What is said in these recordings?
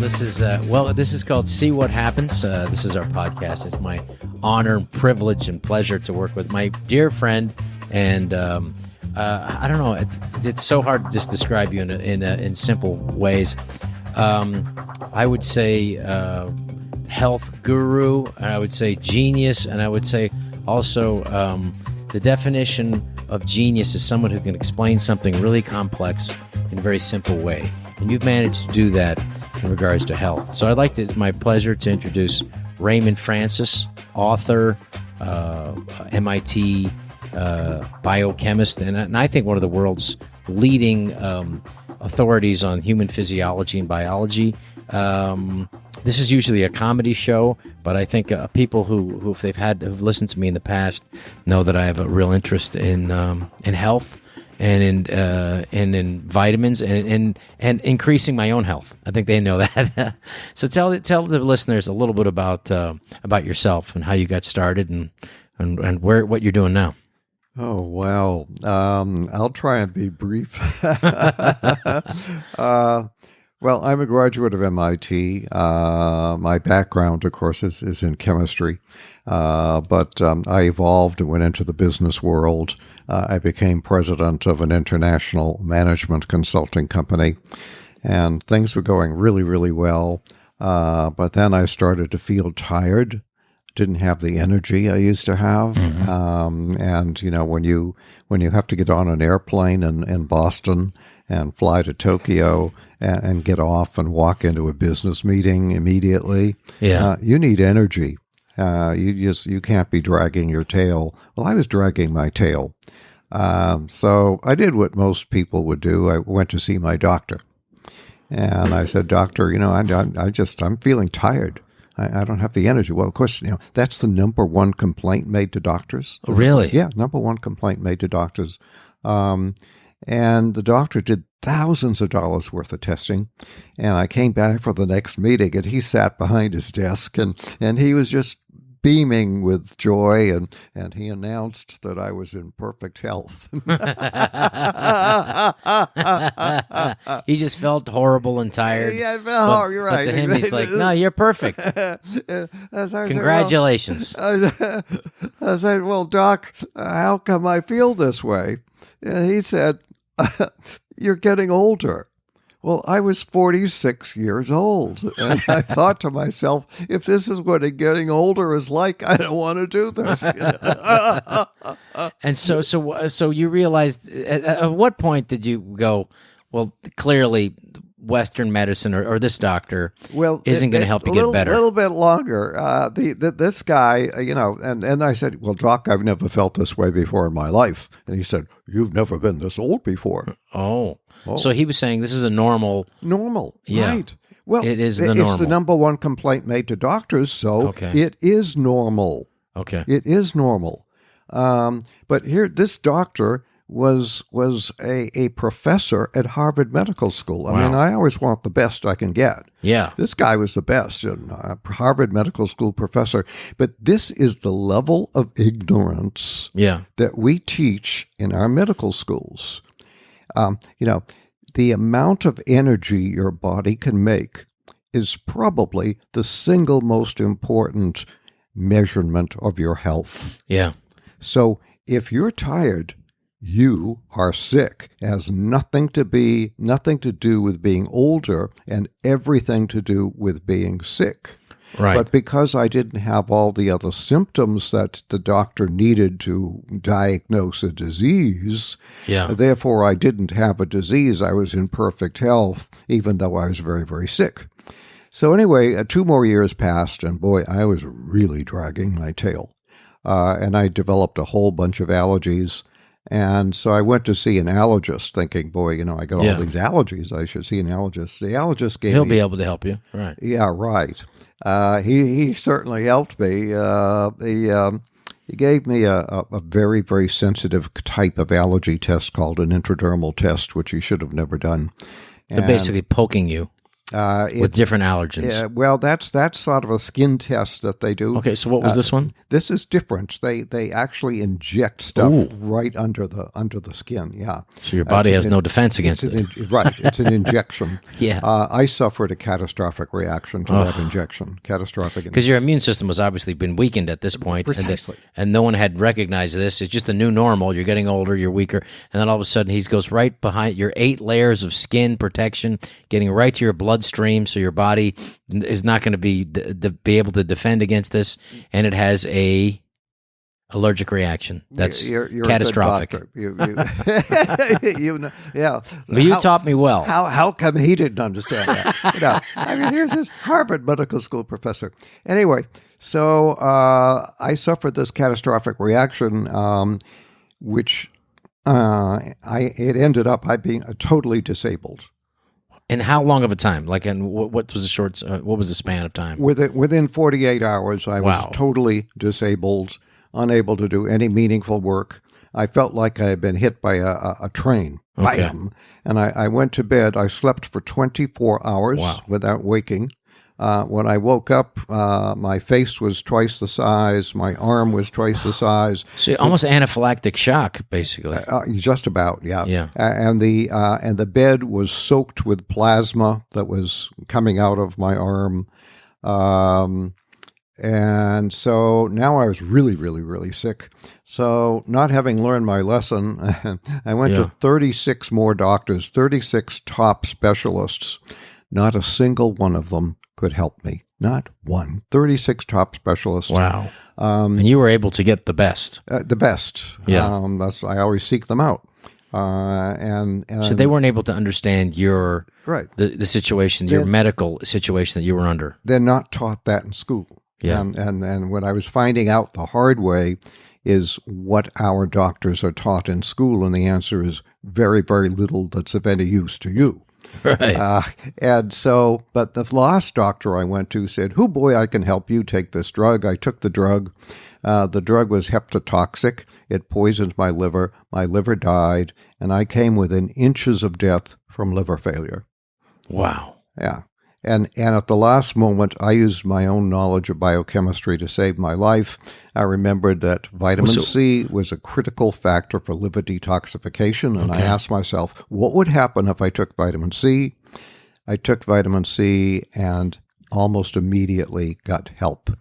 This is called See What Happens. This is our podcast. It's my honor, privilege, and pleasure to work with my dear friend. And I don't know, it's so hard to just describe you in simple ways. I would say health guru, and I would say genius, and I would say also the definition of genius is someone who can explain something really complex in a very simple way. And you've managed to do that in regards to health. So it's my pleasure to introduce Raymond Francis, author, MIT biochemist, and I think one of the world's leading authorities on human physiology and biology. This is usually a comedy show, but I think people who've listened to me in the past know that I have a real interest in health and in vitamins and increasing my own health. I think they know that. So tell the listeners a little bit about yourself and how you got started and what you're doing now. Oh, wow. I'll try and be brief. Well, I'm a graduate of MIT. My background, of course, is in chemistry. But I evolved and went into the business world. I became president of an international management consulting company, and things were going really, really well. But then I started to feel tired. Didn't have the energy I used to have. Mm-hmm. And when you have to get on an airplane in Boston and fly to Tokyo and get off and walk into a business meeting immediately, you need energy. You can't be dragging your tail. Well, I was dragging my tail. So I did what most people would do. I went to see my doctor, and I said, "Doctor, I'm feeling tired. I don't have the energy." Well, of course, that's the number one complaint made to doctors. Oh, really? Yeah, number one complaint made to doctors. And the doctor did thousands of dollars worth of testing. And I came back for the next meeting, and he sat behind his desk, and he was just beaming with joy, and he announced that I was in perfect health. He just felt horrible and tired. Yeah, you're right. But to him, he's like, "No, you're perfect. Congratulations." I said, "Well, Doc, how come I feel this way?" And he said, "You're getting older." Well, I was 46 years old, and I thought to myself, if this is what getting older is like, I don't want to do this. And so you realized, at what point did you go, well, clearly Western medicine or this doctor isn't going to help you get better? A little bit longer. This guy, and I said, "Well, Doc, I've never felt this way before in my life." And he said, "You've never been this old before." Oh. So he was saying this is a normal. Yeah. Right. Well, it's the number one complaint made to doctors, so it is normal. Okay. It is normal. But here, this doctor was a professor at Harvard Medical School. I mean, I always want the best I can get. Yeah. This guy was the best, Harvard Medical School professor. But this is the level of ignorance that we teach in our medical schools. The amount of energy your body can make is probably the single most important measurement of your health. Yeah. So if you're tired, you are sick. It has nothing to do with being older and everything to do with being sick. Right. But because I didn't have all the other symptoms that the doctor needed to diagnose a disease, therefore I didn't have a disease. I was in perfect health, even though I was very, very sick. So anyway, 2 more years passed, and boy, I was really dragging my tail. And I developed a whole bunch of allergies. And so I went to see an allergist thinking, boy, I got all these allergies. I should see an allergist. The allergist gave me... He'll be able to help you. Right. Yeah, right. He certainly helped me. He gave me a very, very sensitive type of allergy test called an intradermal test, which he should have never done. They're basically poking you. with different allergens. Well, that's sort of a skin test that they do. Okay, so what was this one? This is different. They actually inject stuff right under the skin. Yeah. So your body has no defense against it. Right. It's an injection. Yeah. I suffered a catastrophic reaction to that injection. Catastrophic. Because your immune system was obviously been weakened at this point. Precisely. And no one had recognized this. It's just a new normal. You're getting older, you're weaker. And then all of a sudden he goes right behind your 8 layers of skin protection, getting right to your bloodstream, so your body is not going to be able to defend against this, and it has a allergic reaction. That's you're catastrophic. A good you yeah. But you taught me well. How come he didn't understand that? I mean, here's this Harvard Medical School professor. Anyway, so I suffered this catastrophic reaction, which it ended up I being totally disabled. And how long of a time? Like, and what was the what was the span of time? Within 48 hours, I was totally disabled, unable to do any meaningful work. I felt like I had been hit by a train. Okay. Bam! And I went to bed. I slept for 24 hours without waking. When I woke up, my face was twice the size. My arm was twice the size. So almost anaphylactic shock, basically. Just about, yeah. Yeah. And the bed was soaked with plasma that was coming out of my arm. And so now I was really, really, really sick. So not having learned my lesson, I went to 36 more doctors, 36 top specialists. Not a single one of them could help me. Not one. 36 top specialists. Wow. And you were able to get the best. The best. Yeah. I always seek them out. And so they weren't able to understand your the situation, your medical situation that you were under. They're not taught that in school. Yeah. And what I was finding out the hard way is what our doctors are taught in school, and the answer is very, very little that's of any use to you. Right. And so, but the last doctor I went to said, "Oh boy, I can help you take this drug." I took the drug. The drug was hepatotoxic. It poisoned my liver. My liver died, and I came within inches of death from liver failure. Wow. Yeah. And at the last moment, I used my own knowledge of biochemistry to save my life. I remembered that vitamin C was a critical factor for liver detoxification, and I asked myself, what would happen if I took vitamin C? I took vitamin C and almost immediately got help.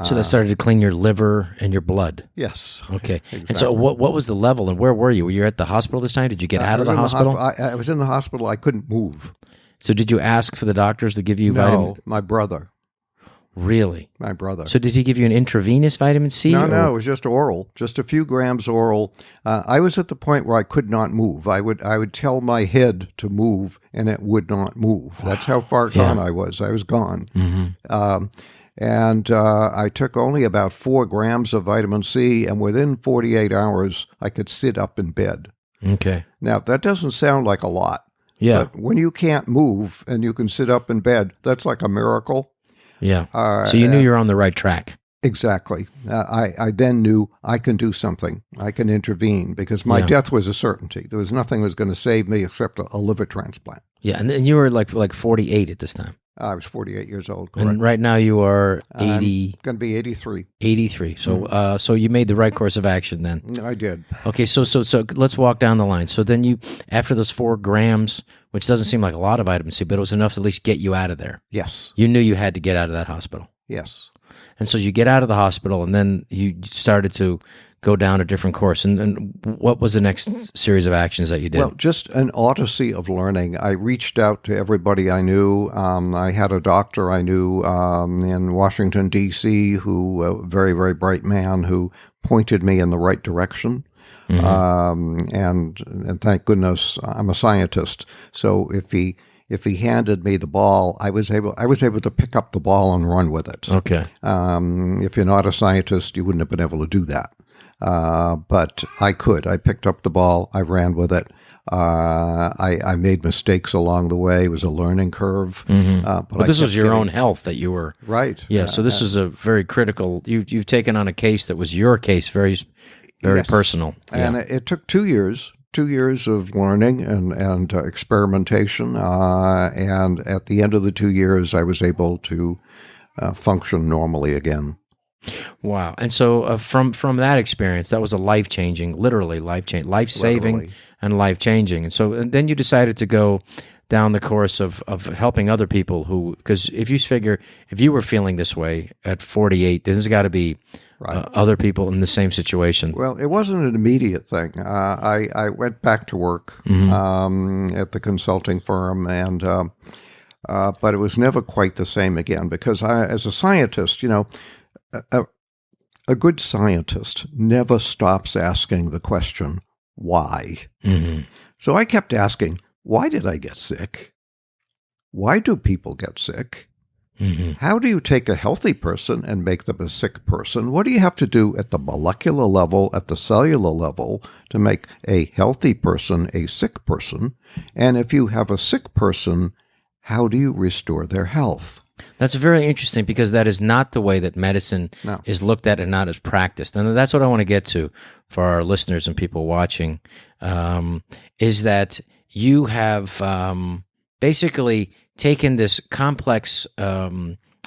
So that started to clean your liver and your blood. Yes. Okay. Exactly. And so what was the level, and where were you? Were you at the hospital this time? Did you get out of the hospital? I was in the hospital. I couldn't move. So did you ask for the doctors to give you vitamin? No, my brother. Really? My brother. So did he give you an intravenous vitamin C? No, it was just oral, just a few grams oral. I was at the point where I could not move. I would tell my head to move, and it would not move. That's how far gone I was. I was gone. Mm-hmm. And I took only about 4 grams of vitamin C, and within 48 hours, I could sit up in bed. Okay. Now, that doesn't sound like a lot. Yeah. But when you can't move and you can sit up in bed, that's like a miracle. Yeah. So you knew you were on the right track. Exactly. I then knew I can do something. I can intervene because my death was a certainty. There was nothing that was going to save me except a liver transplant. Yeah. And then you were like 48 at this time. I was 48 years old. Correct. And right now you are 80. I'm going to be 83. 83. So so you made the right course of action then. I did. Okay, so let's walk down the line. So then you, after those 4 grams, which doesn't seem like a lot of vitamin C, but it was enough to at least get you out of there. Yes. You knew you had to get out of that hospital. Yes. And so you get out of the hospital, and then you started to go down a different course. And what was the next series of actions that you did? Well, just an odyssey of learning. I reached out to everybody I knew. I had a doctor I knew in Washington, D.Sc., who a very, very bright man who pointed me in the right direction. Mm-hmm. And thank goodness I'm a scientist. So if he handed me the ball, I was able to pick up the ball and run with it. Okay. If you're not a scientist, you wouldn't have been able to do that. But I could. I picked up the ball. I ran with it. I made mistakes along the way. It was a learning curve. Mm-hmm. But this was your own health that you were... Right. Yeah, so this is a very critical... You've taken on a case that was your case, very yes. personal. And it took 2 years 2 years of learning and experimentation, and at the end of the 2 years, I was able to function normally again. Wow. And so from that experience, that was a life-changing, literally life-saving Literally. and life-changing. And then you decided to go down the course of helping other people who, because if you figure, if you were feeling this way at 48, there's got to be other people in the same situation. Well, it wasn't an immediate thing. I went back to work at the consulting firm, and but it was never quite the same again because as a scientist, a good scientist never stops asking the question, why? Mm-hmm. So I kept asking, why did I get sick? Why do people get sick? Mm-hmm. How do you take a healthy person and make them a sick person? What do you have to do at the molecular level, at the cellular level, to make a healthy person a sick person? And if you have a sick person, how do you restore their health? That's very interesting because that is not the way that medicine is looked at and not as practiced. And that's what I want to get to for our listeners and people watching, is that you have basically taken this complex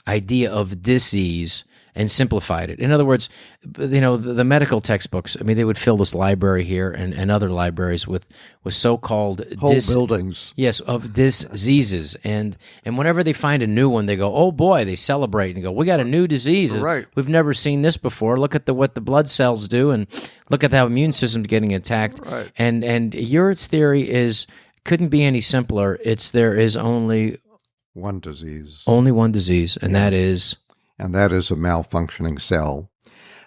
idea of disease and simplified it. In other words, the medical textbooks, I mean, they would fill this library here and other libraries with so-called whole buildings. Yes, of diseases. And whenever they find a new one, they go, oh boy, they celebrate and go, we got a new disease. Right. We've never seen this before. Look at what the blood cells do and look at how immune system's getting attacked. Right. And your theory couldn't be any simpler. There is only one disease. Only one disease, and that is? And that is a malfunctioning cell.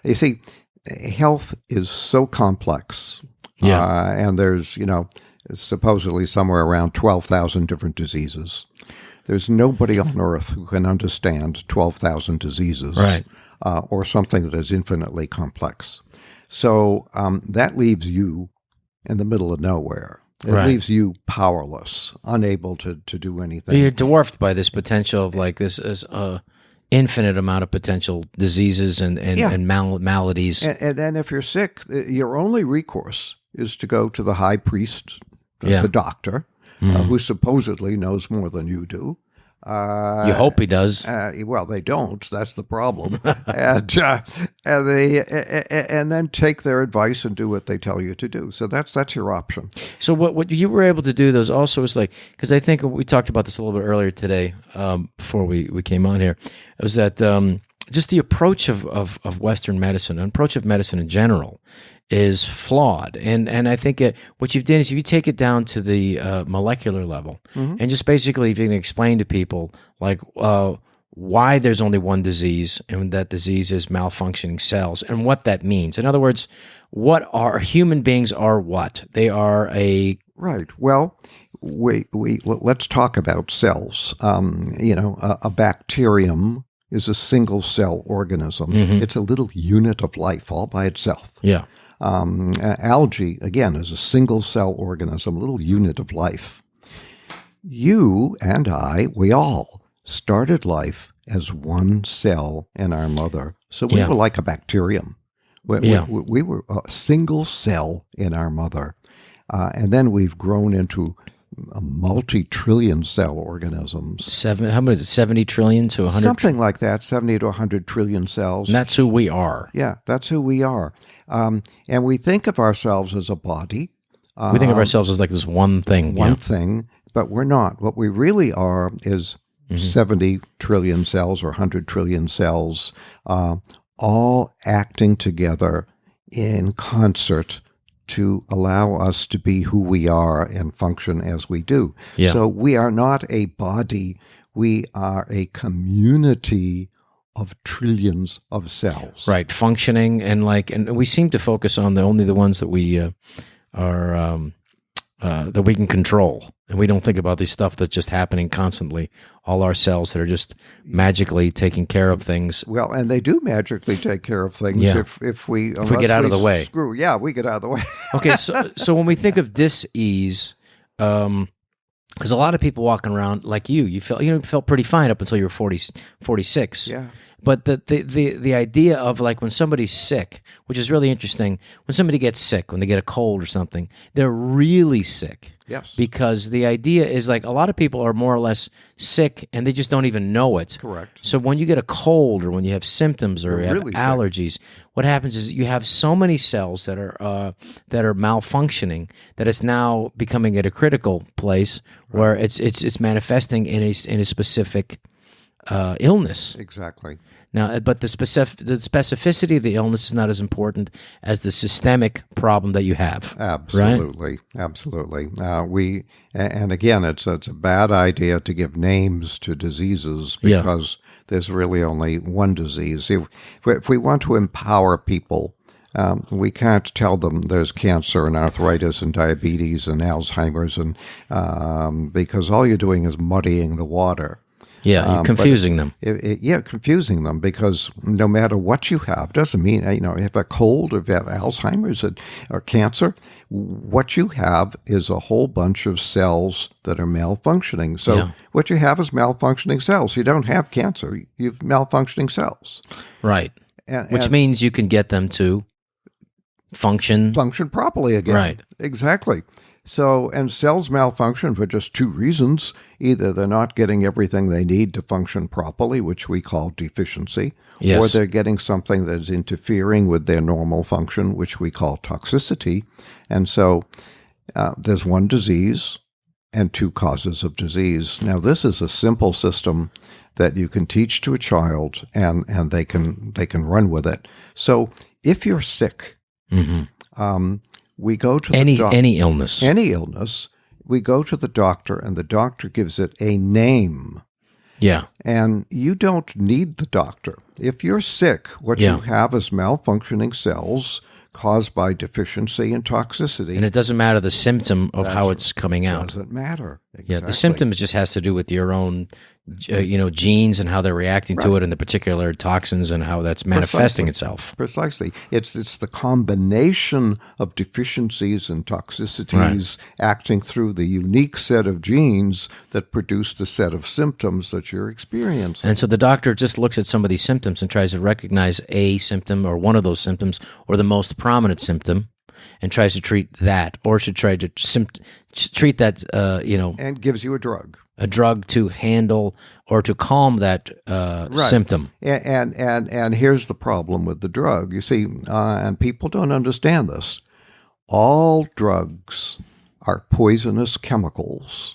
You see, health is so complex. And there's, supposedly somewhere around 12,000 different diseases. There's nobody on earth who can understand 12,000 diseases. Right. Or something that is infinitely complex. So that leaves you in the middle of nowhere. It leaves you powerless, unable to do anything. You're dwarfed by this potential of this infinite amount of potential diseases and maladies. And then if you're sick, your only recourse is to go to the high priest, the doctor, who supposedly knows more than you do. You hope he does. Well, they don't. That's the problem. and then take their advice and do what they tell you to do. So that's your option. So what you were able to do, though, also is because I think we talked about this a little bit earlier today before we came on here, was that just the approach of Western medicine, an approach of medicine in general, is flawed. And I think what you've done is you take it down to the molecular level and just basically if you can explain to people why there's only one disease and that disease is malfunctioning cells and what that means. In other words, what are human beings are what? They are a... Right. Well, let's talk about cells. A bacterium is a single cell organism. It's a little unit of life all by itself. Yeah. Algae, again, is a single cell organism, a little unit of life. You and I, we all started life as one cell in our mother. So we were like a bacterium. We were a single cell in our mother. And then we've grown into a multi-trillion cell organisms. How many is it, 70 trillion to 100? Something like that, 70 to 100 trillion cells. And that's who we are. Yeah, that's who we are. And we think of ourselves as a body. We think of ourselves as this one thing. One thing, but we're not. What we really are is 70 trillion cells or 100 trillion cells, all acting together in concert to allow us to be who we are and function as we do. Yeah. So we are not a body. We are a community of trillions of cells. Right, functioning and we seem to focus on only the ones that we that we can control, and we don't think about the stuff that's just happening constantly. All our cells that are just magically taking care of things. Well, and they do magically take care of things if we get out of the way. We get out of the way. Okay, so when we think of dis-ease, because a lot of people walking around like you felt pretty fine up until you were 46. Yeah. But the idea of like when somebody's sick, which is really interesting, when somebody gets sick, when they get a cold or something, they're really sick. Yes. Because the idea is like a lot of people are more or less sick and they just don't even know it. Correct. So when you get a cold or when you have symptoms or You're you have really sick. allergies, what happens is you have so many cells that are malfunctioning that it's now becoming at a critical place where it's manifesting in a specific illness. Exactly. Now, but the specificity of the illness is not as important as the systemic problem that you have. Absolutely, right? Absolutely. And again, it's a bad idea to give names to diseases because there's really only one disease. If we want to empower people, we can't tell them there's cancer and arthritis and diabetes and Alzheimer's, and because all you're doing is muddying the water. Yeah, you're confusing them. Confusing them, because no matter what you have, doesn't mean, if you have a cold or if you have Alzheimer's or cancer, what you have is a whole bunch of cells that are malfunctioning. So what you have is malfunctioning cells. You don't have cancer. You have malfunctioning cells. Right. Which means you can get them to function properly again. Right. Exactly. So, and cells malfunction for just two reasons. Either they're not getting everything they need to function properly, which we call deficiency, or they're getting something that is interfering with their normal function, which we call toxicity. And so there's one disease and two causes of disease. Now, this is a simple system that you can teach to a child, and they can run with it. So if you're sick, we go to any illness. Any illness, we go to the doctor, and the doctor gives it a name. Yeah. And you don't need the doctor. If you're sick, what you have is malfunctioning cells caused by deficiency and toxicity. And it doesn't matter the symptom of how it's coming out. It doesn't matter. Exactly. Yeah, the symptoms just has to do with your own genes and how they're reacting to it, and the particular toxins and how that's manifesting itself. Precisely. It's the combination of deficiencies and toxicities acting through the unique set of genes that produce the set of symptoms that you're experiencing. And so the doctor just looks at some of these symptoms and tries to recognize a symptom or one of those symptoms or the most prominent symptom and tries to treat that, or should try to treat that, and gives you a drug. A drug to handle or to calm that symptom. And here's the problem with the drug. You see, and people don't understand this. All drugs are poisonous chemicals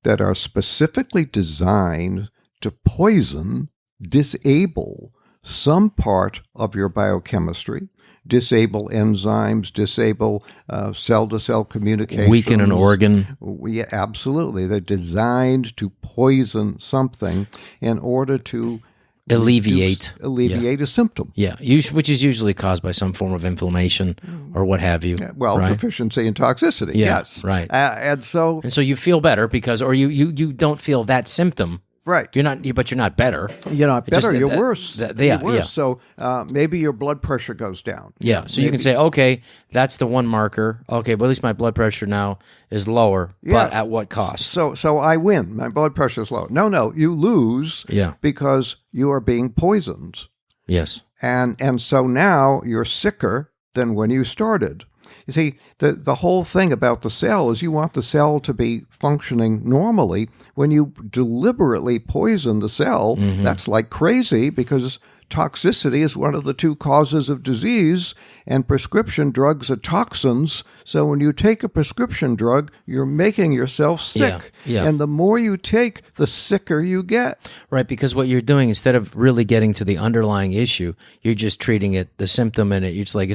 that are specifically designed to poison, disable some part of your biochemistry, disable enzymes, disable cell-to-cell communication. Weaken an organ. Yeah, absolutely. They're designed to poison something in order to alleviate a symptom. Yeah, which is usually caused by some form of inflammation or what have you. Deficiency and toxicity, yes. Right. And so you feel better because, or you don't feel that symptom. Right. But you're not better. You're not better. You're worse. You're worse. So maybe your blood pressure goes down. Yeah. So you can say, okay, that's the one marker. Okay, but at least my blood pressure now is lower. But at what cost? So I win. My blood pressure is low. No, you lose. Yeah. Because you are being poisoned. Yes. And so now you're sicker than when you started. You see, the whole thing about the cell is you want the cell to be functioning normally. When you deliberately poison the cell, that's like crazy, because toxicity is one of the two causes of disease, and prescription drugs are toxins. So when you take a prescription drug, you're making yourself sick. Yeah. And the more you take, the sicker you get. Right, because what you're doing, instead of really getting to the underlying issue, you're just treating it, the symptom, and it's like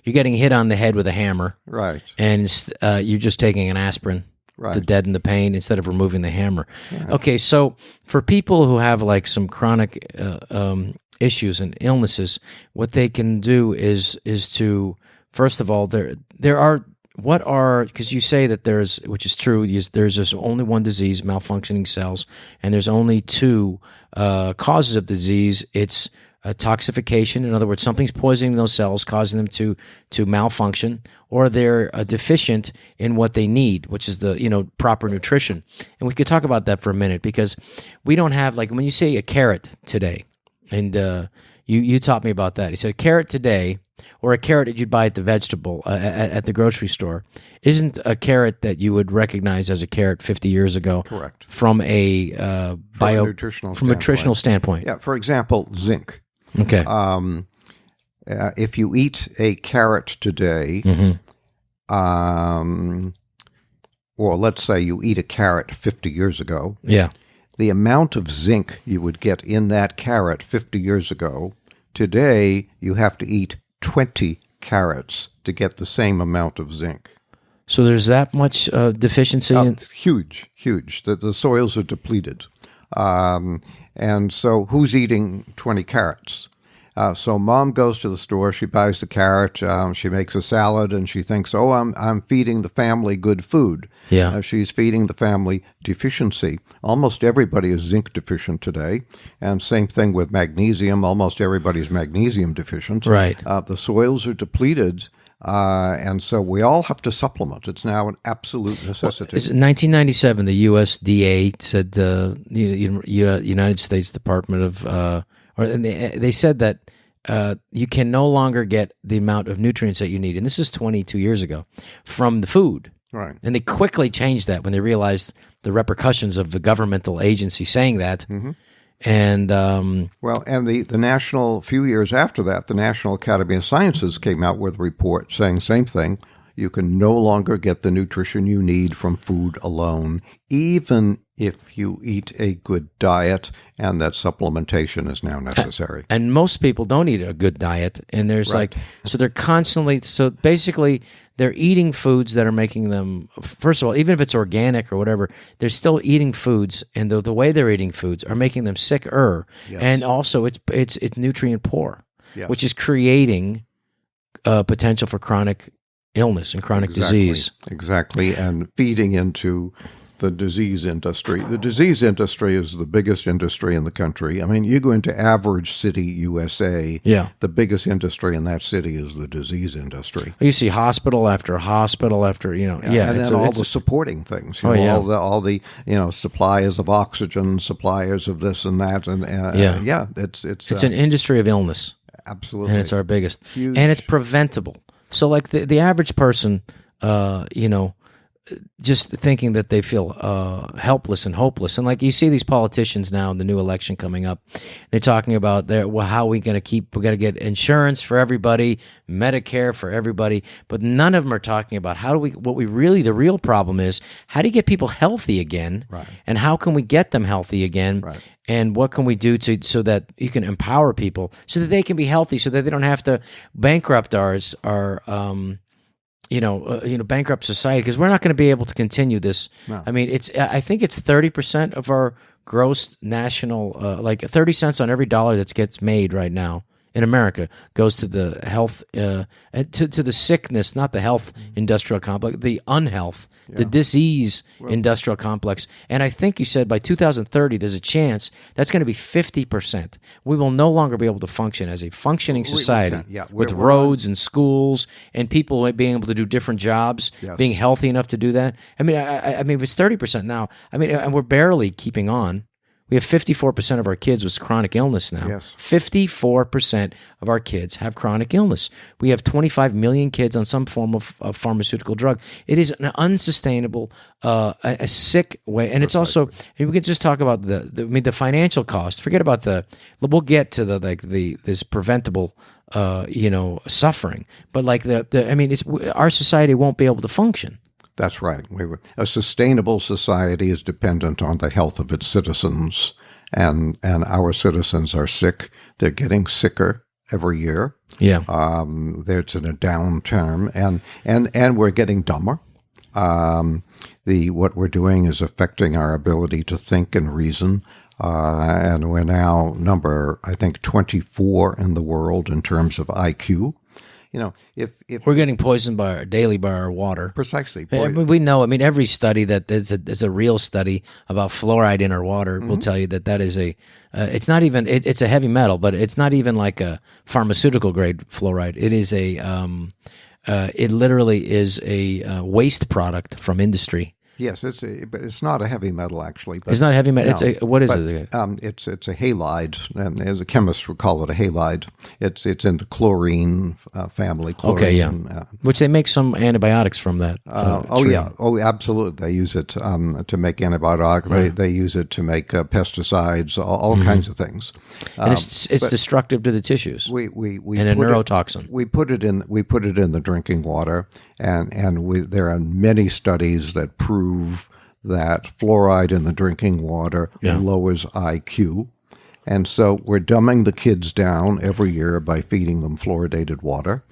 you're getting hit on the head with a hammer. Right. And you're just taking an aspirin to deaden the pain instead of removing the hammer. Right. Okay, so for people who have like some chronic issues and illnesses, what they can do is to, first of all, because you say that there's, which is true, there's just only one disease, malfunctioning cells, and there's only two causes of disease. It's toxification. In other words, something's poisoning those cells, causing them to malfunction, or they're deficient in what they need, which is the proper nutrition. And we could talk about that for a minute, because we don't have, like, when you say a carrot today, And you taught me about that. He said a carrot today, or a carrot that you'd buy at the vegetable at the grocery store, isn't a carrot that you would recognize as a carrot 50 years ago. Correct. From a nutritional standpoint. Yeah. For example, zinc. Okay. If you eat a carrot today, or let's say you eat a carrot 50 years ago, yeah, the amount of zinc you would get in that carrot 50 years ago, today you have to eat 20 carrots to get the same amount of zinc. So there's that much deficiency? Huge, huge. The soils are depleted. And so who's eating 20 carrots? So mom goes to the store, she buys the carrot, she makes a salad, and she thinks, oh, I'm feeding the family good food. Yeah. She's feeding the family deficiency. Almost everybody is zinc deficient today, and same thing with magnesium. Almost everybody's magnesium deficient. Right. The soils are depleted, and so we all have to supplement. It's now an absolute necessity. In 1997, the USDA said, United States Department of... and they said that you can no longer get the amount of nutrients that you need, and this is 22 years ago, from the food. Right. And they quickly changed that when they realized the repercussions of the governmental agency saying that. And and the national, few years after that, the National Academy of Sciences came out with a report saying same thing. You can no longer get the nutrition you need from food alone, even if you eat a good diet, and that supplementation is now necessary. And most people don't eat a good diet, and there's so they're constantly, so basically they're eating foods that are making them, first of all, even if it's organic or whatever, they're still eating foods, and the way they're eating foods are making them sicker, and also it's nutrient poor, which is creating potential for chronic illness and chronic disease. Exactly, and feeding into the disease industry. The disease industry is the biggest industry in the country. I mean, you go into average city USA, the biggest industry in that city is the disease industry. You see hospital after hospital after, and then all the supporting things, all the suppliers of oxygen, suppliers of this and that, and it's an industry of illness. Absolutely. And it's our biggest. Huge. And it's preventable. So like the average person, just thinking that they feel helpless and hopeless. And like you see these politicians now in the new election coming up, they're talking about how we going to we got to get insurance for everybody, Medicare for everybody, but none of them are talking about the real problem is, how do you get people healthy again? Right. And how can we get them healthy again? Right. And what can we do so that you can empower people so that they can be healthy, so that they don't have to bankrupt our bankrupt society, because we're not going to be able to continue this. No. I mean, I think it's 30% of our gross national, like 30 cents on every dollar that gets made right now in America goes to the health, to the sickness, not the health industrial complex, the unhealth, the disease industrial complex. And I think you said by 2030, there's a chance that's going to be 50%. We will no longer be able to function as a functioning society with roads and schools and people being able to do different jobs, being healthy enough to do that. I mean, I mean, if it's 30% now, I mean, and we're barely keeping on. We have 54% of our kids with chronic illness now. Yes. 54% of our kids have chronic illness. We have 25 million kids on some form of pharmaceutical drug. It is an unsustainable, a sick way. And it's also, and we could just talk about the financial cost. Forget about we'll get to this preventable, suffering. But our society won't be able to function. That's right. A sustainable society is dependent on the health of its citizens, and our citizens are sick. They're getting sicker every year. Yeah. There's in a downturn, and we're getting dumber. What we're doing is affecting our ability to think and reason. And we're now number, I think, 24 in the world in terms of IQ. If we're getting poisoned daily by our water, precisely, we know. I mean, every study that is a real study about fluoride in our water will tell you that is it's not even. It's a heavy metal, but it's not even like a pharmaceutical grade fluoride. It is it literally is a waste product from industry. Yes, but it's not a heavy metal actually. But It's not heavy metal. no, What is but it? it's a halide, and as a chemist would call it a halide. It's in the chlorine family. Chlorine, Okay, yeah. Which they make some antibiotics from that. Tree. Absolutely. They use it to make antibiotics. Right. They use it to make pesticides, all kinds of things. And it's destructive to the tissues. We and a put neurotoxin. We put it in the drinking water, and there are many studies that prove that fluoride in the drinking water lowers IQ. And so we're dumbing the kids down every year by feeding them fluoridated water.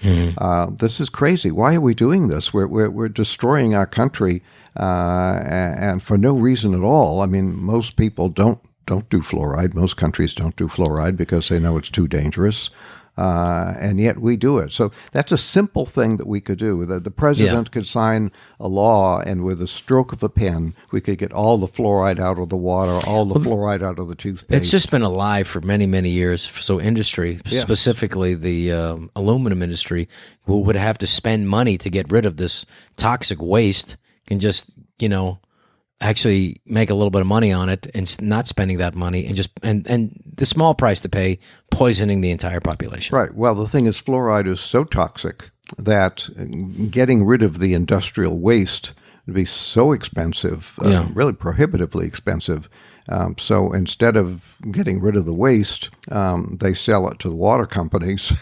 This is crazy. Why are we doing this? We're destroying our country, and for no reason at all. I mean, most people don't do fluoride. Most countries don't do fluoride because they know it's too dangerous. And yet we do it. So that's a simple thing that we could do. The president could sign a law, and with a stroke of a pen, we could get all the fluoride out of the water, all the fluoride out of the toothpaste. It's just been alive for many, many years. So industry, specifically the aluminum industry, who would have to spend money to get rid of this toxic waste, can just, actually make a little bit of money on it and not spending that money and the small price to pay poisoning the entire population. Right. Well, the thing is, fluoride is so toxic that getting rid of the industrial waste would be so expensive, really prohibitively expensive. So instead of getting rid of the waste, they sell it to the water companies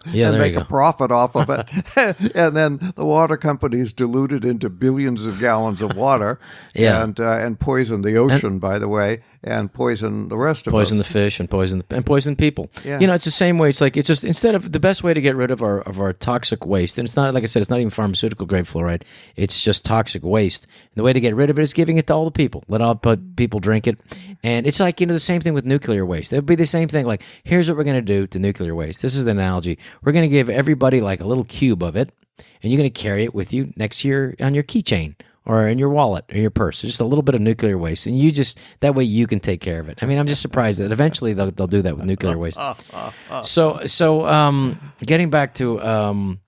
and make a profit off of it. And then the water companies dilute it into billions of gallons of water and poison the ocean, by the way, and poison the rest of us. Poison the fish and poison people. Yeah. It's the same way. It's like, it's just, instead of the best way to get rid of our toxic waste, and it's not, like I said, it's not even pharmaceutical grade fluoride, it's just toxic waste. And the way to get rid of it is giving it to all the people. Let all people drink it. And it's like, the same thing with nuclear waste. It would be the same thing. Like, here's what we're going to do to nuclear waste. This is the analogy. We're going to give everybody like a little cube of it, and you're going to carry it with you next to on your keychain or in your wallet or your purse. Just a little bit of nuclear waste, and that way you can take care of it. I mean, I'm just surprised that eventually they'll do that with nuclear waste. So getting back to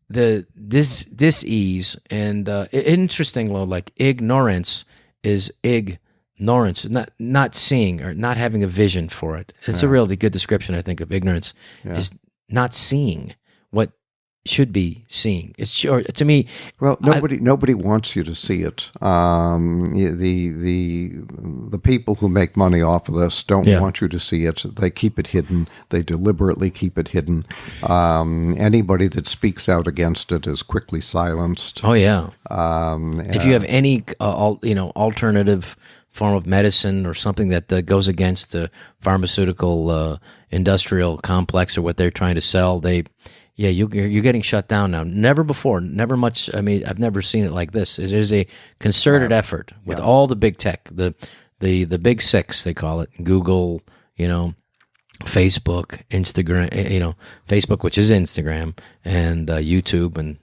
this dis-ease and interesting, like ignorance is ignorance, not seeing or not having a vision for it. It's a really good description, I think, of ignorance is not seeing what should be seeing. It's sure to me. Well, nobody wants you to see it. The people who make money off of this don't want you to see it. They keep it hidden. They deliberately keep it hidden. Anybody that speaks out against it is quickly silenced. Oh yeah. If you have any alternative form of medicine or something that goes against the pharmaceutical industrial complex or what they're trying to sell, you're getting shut down now. Never before, never much. I mean, I've never seen it like this. It is a concerted effort with all the big tech, the big six, they call it, Google, Facebook, Instagram, Facebook, which is Instagram, and YouTube, and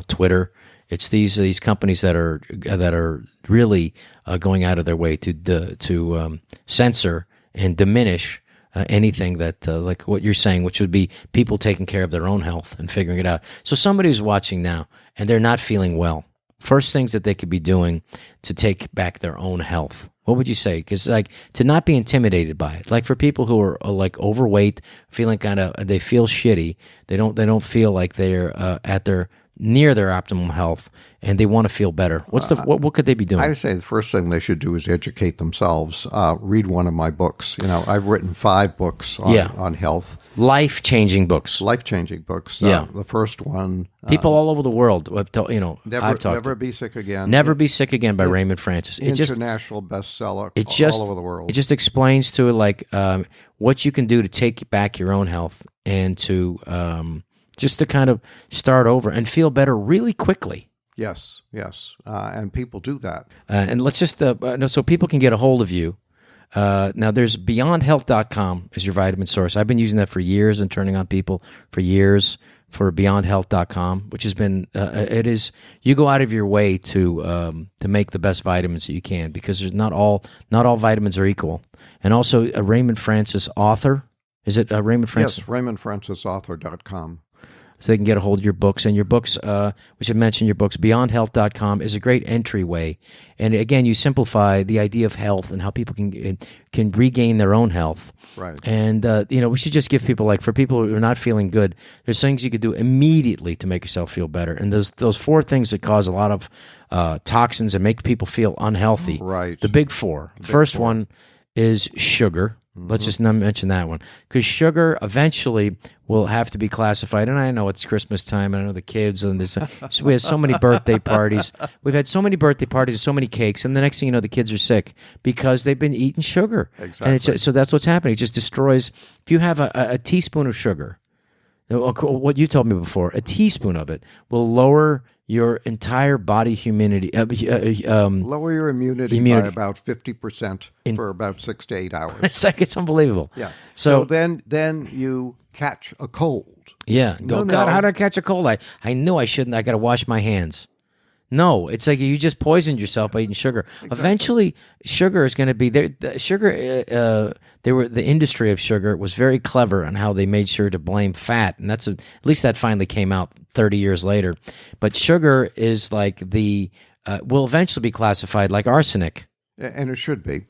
Twitter. It's these companies that are really going out of their way to censor and diminish anything that, like what you're saying, which would be people taking care of their own health and figuring it out. So somebody who's watching now and they're not feeling well, first things that they could be doing to take back their own health, what would you say? Because like to not be intimidated by it, like for people who are like overweight, feeling they feel shitty, they don't feel like they're near their optimal health, and they want to feel better. What could they be doing? I would say the first thing they should do is educate themselves. Read one of my books. I've written 5 books on health. Life-changing books. Life-changing books. The first one. People all over the world, I've talked. Never Be Sick Again. Never Be Sick Again by Raymond Francis. International bestseller all over the world. It just explains to what you can do to take back your own health and to just to kind of start over and feel better really quickly. Yes, and people do that. And let's just, so people can get a hold of you. Now, there's beyondhealth.com is your vitamin source. I've been using that for years and turning on people for years for beyondhealth.com, which has been, you go out of your way to make the best vitamins that you can, because there's not all vitamins are equal. And also a Raymond Francis author. Is it Raymond Francis? Yes, RaymondFrancisAuthor.com. so they can get a hold of your books. And your books, we should mention your books, beyondhealth.com is a great entryway. And again, you simplify the idea of health and how people can regain their own health. Right. And, we should just give people, like, for people who are not feeling good, there's things you could do immediately to make yourself feel better. And those 4 things that cause a lot of toxins and make people feel unhealthy. Right. The big 4. First one is sugar. Let's just not mention that one, because sugar eventually will have to be classified. And I know it's Christmas time, and I know the kids, and so we have so many birthday parties. We've had so many birthday parties and so many cakes, and the next thing you know, the kids are sick because they've been eating sugar. Exactly. And so that's what's happening. It just destroys. If you have a teaspoon of sugar, what you told me before, a teaspoon of it will lower your entire body humidity. Lower your immunity by about 50% for about 6 to 8 hours. It's unbelievable. Yeah. So then you catch a cold. Yeah. God, how did I catch a cold? I knew I shouldn't. I got to wash my hands. No, it's like you just poisoned yourself by eating sugar. Exactly. Eventually, sugar is going to be there. The industry of sugar was very clever on how they made sure to blame fat, and at least that finally came out 30 years later. But sugar is like will eventually be classified like arsenic. And it should be.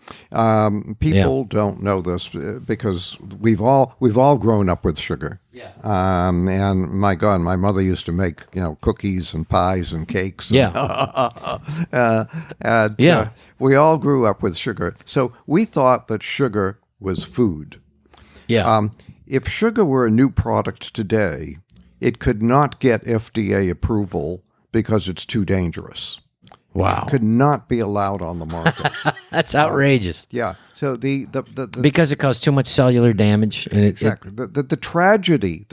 People don't know this because we've all grown up with sugar. Yeah. And my God, my mother used to make cookies and pies and cakes. Yeah. We all grew up with sugar, so we thought that sugar was food. Yeah. If sugar were a new product today, it could not get FDA approval because it's too dangerous. Wow. It could not be allowed on the market. That's outrageous. Yeah. So the because it caused too much cellular damage. And exactly. The tragedy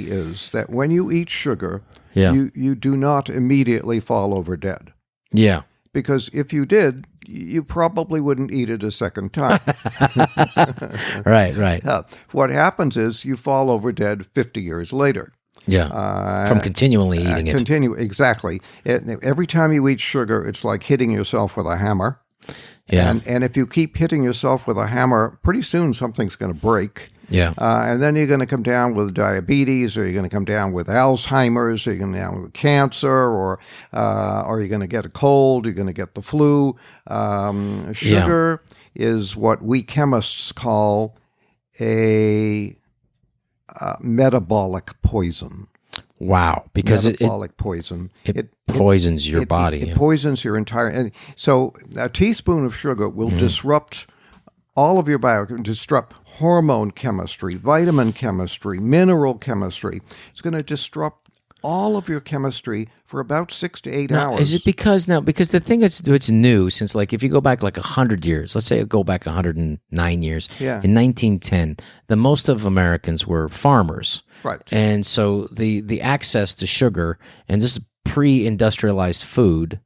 is that when you eat sugar, you do not immediately fall over dead. Yeah. Because if you did, you probably wouldn't eat it a second time. Right. What happens is you fall over dead 50 years later. Yeah, from continually eating it. Exactly. Every time you eat sugar, it's like hitting yourself with a hammer. Yeah. And if you keep hitting yourself with a hammer, pretty soon something's going to break. Yeah. And then you're going to come down with diabetes, or you're going to come down with Alzheimer's, or you're going to come down with cancer, or you're going to get a cold, you're going to get the flu. Sugar is what we chemists call a metabolic poison. Wow, because metabolic poison. It poisons your body. It poisons your entire. And so a teaspoon of sugar will disrupt all of your disrupt hormone chemistry, vitamin chemistry, mineral chemistry. It's going to disrupt all of your chemistry for about 6 to 8 hours. Is it because the thing it's new since, like, if you go back like 100 years, let's say go back 109 years, in 1910, the most of Americans were farmers. Right. And so the access to sugar, and this is pre-industrialized food,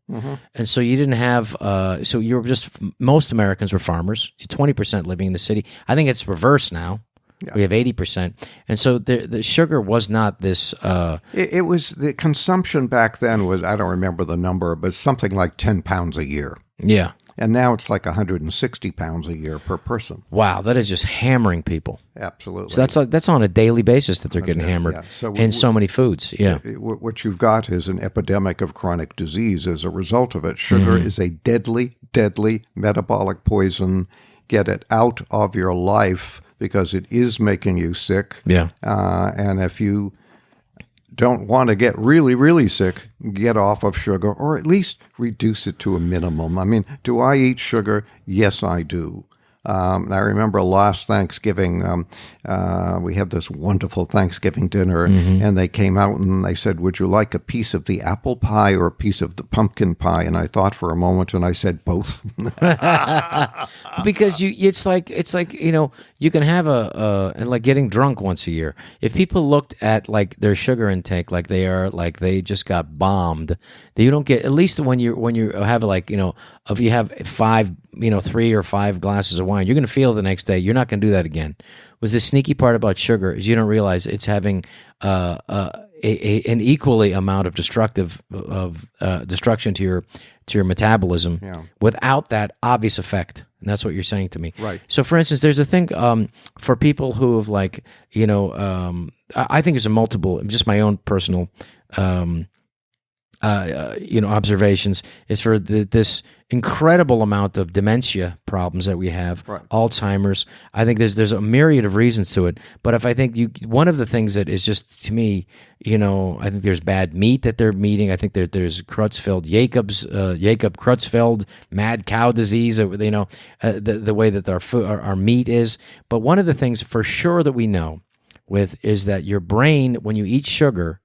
and so you didn't have, so you were just, most Americans were farmers, 20% living in the city. I think it's reversed now. Yeah. We have 80%. And so the sugar was not this... It was, the consumption back then was, I don't remember the number, but something like 10 pounds a year. Yeah. And now it's like 160 pounds a year per person. Wow, that is just hammering people. Absolutely. So that's on a daily basis that they're getting hammered in so many foods. Yeah. What you've got is an epidemic of chronic disease as a result of it. Sugar is a deadly, deadly metabolic poison. Get it out of your life, because it is making you sick. Yeah. And if you don't want to get really, really sick, get off of sugar, or at least reduce it to a minimum. I mean, do I eat sugar? Yes, I do. I remember last Thanksgiving, we had this wonderful Thanksgiving dinner, and they came out and they said, "Would you like a piece of the apple pie or a piece of the pumpkin pie?" And I thought for a moment, and I said both. Because it's like you can have and like getting drunk once a year. If people looked at like their sugar intake like they just got bombed, you don't get, at least when you have if you have 3 or 5 glasses of wine, you're going to feel the next day. You're not going to do that again. The sneaky part about sugar is you don't realize it's having an equally amount of destruction to your metabolism without that obvious effect. And that's what you're saying to me. Right. So, for instance, there's a thing for people who have I think it's a multiple, just my own personal, observations, is for this incredible amount of dementia problems that we have, Right. Alzheimer's. I think there's a myriad of reasons to it. But if I think one of the things that is just, to me, I think there's bad meat that they're eating. I think there's Jacob Creutzfeldt mad cow disease. The way that our meat is. But one of the things for sure that we know is that your brain, when you eat sugar,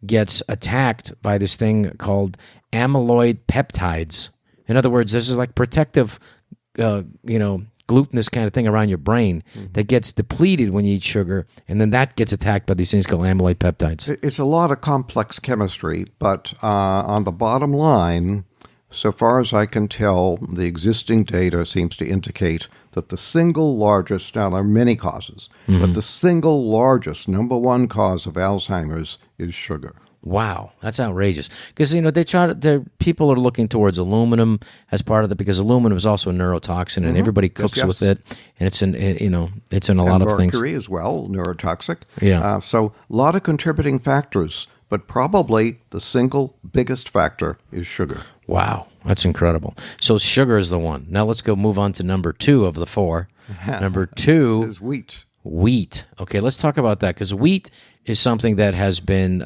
gets attacked by this thing called amyloid peptides. In other words, this is like protective, glutinous kind of thing around your brain that gets depleted when you eat sugar, and then that gets attacked by these things called amyloid peptides. It's a lot of complex chemistry, but on the bottom line, so far as I can tell, the existing data seems to indicate that the single largest, now there are many causes, but the single largest, number one cause of Alzheimer's is sugar. Wow, that's outrageous. Because people are looking towards aluminum as part of it, because aluminum is also a neurotoxin, and everybody cooks with it, and it's in a lot of things. Mercury as well, neurotoxic. Yeah. So a lot of contributing factors, but probably the single biggest factor is sugar. Wow, that's incredible. So sugar is the one. Now let's move on to number 2 of the 4. Number 2 is wheat. Wheat. Okay, let's talk about that, because wheat is something that has been,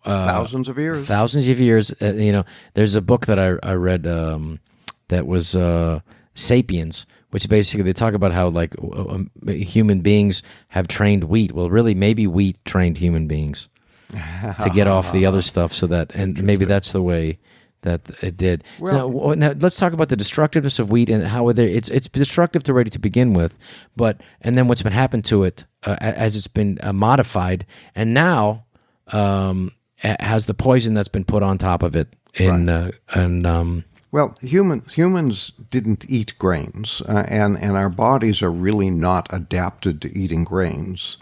thousands of years. Thousands of years. There's a book that I read that was *Sapiens*, which basically they talk about how human beings have trained wheat. Well, really, maybe wheat trained human beings to get off the other stuff, and maybe that's the way that it did. Well, now let's talk about the destructiveness of wheat and how it's destructive already to begin with, and then what's been happened to it as it's been modified, and now has the poison that's been put on top of it. Well, humans didn't eat grains, and our bodies are really not adapted to eating grains.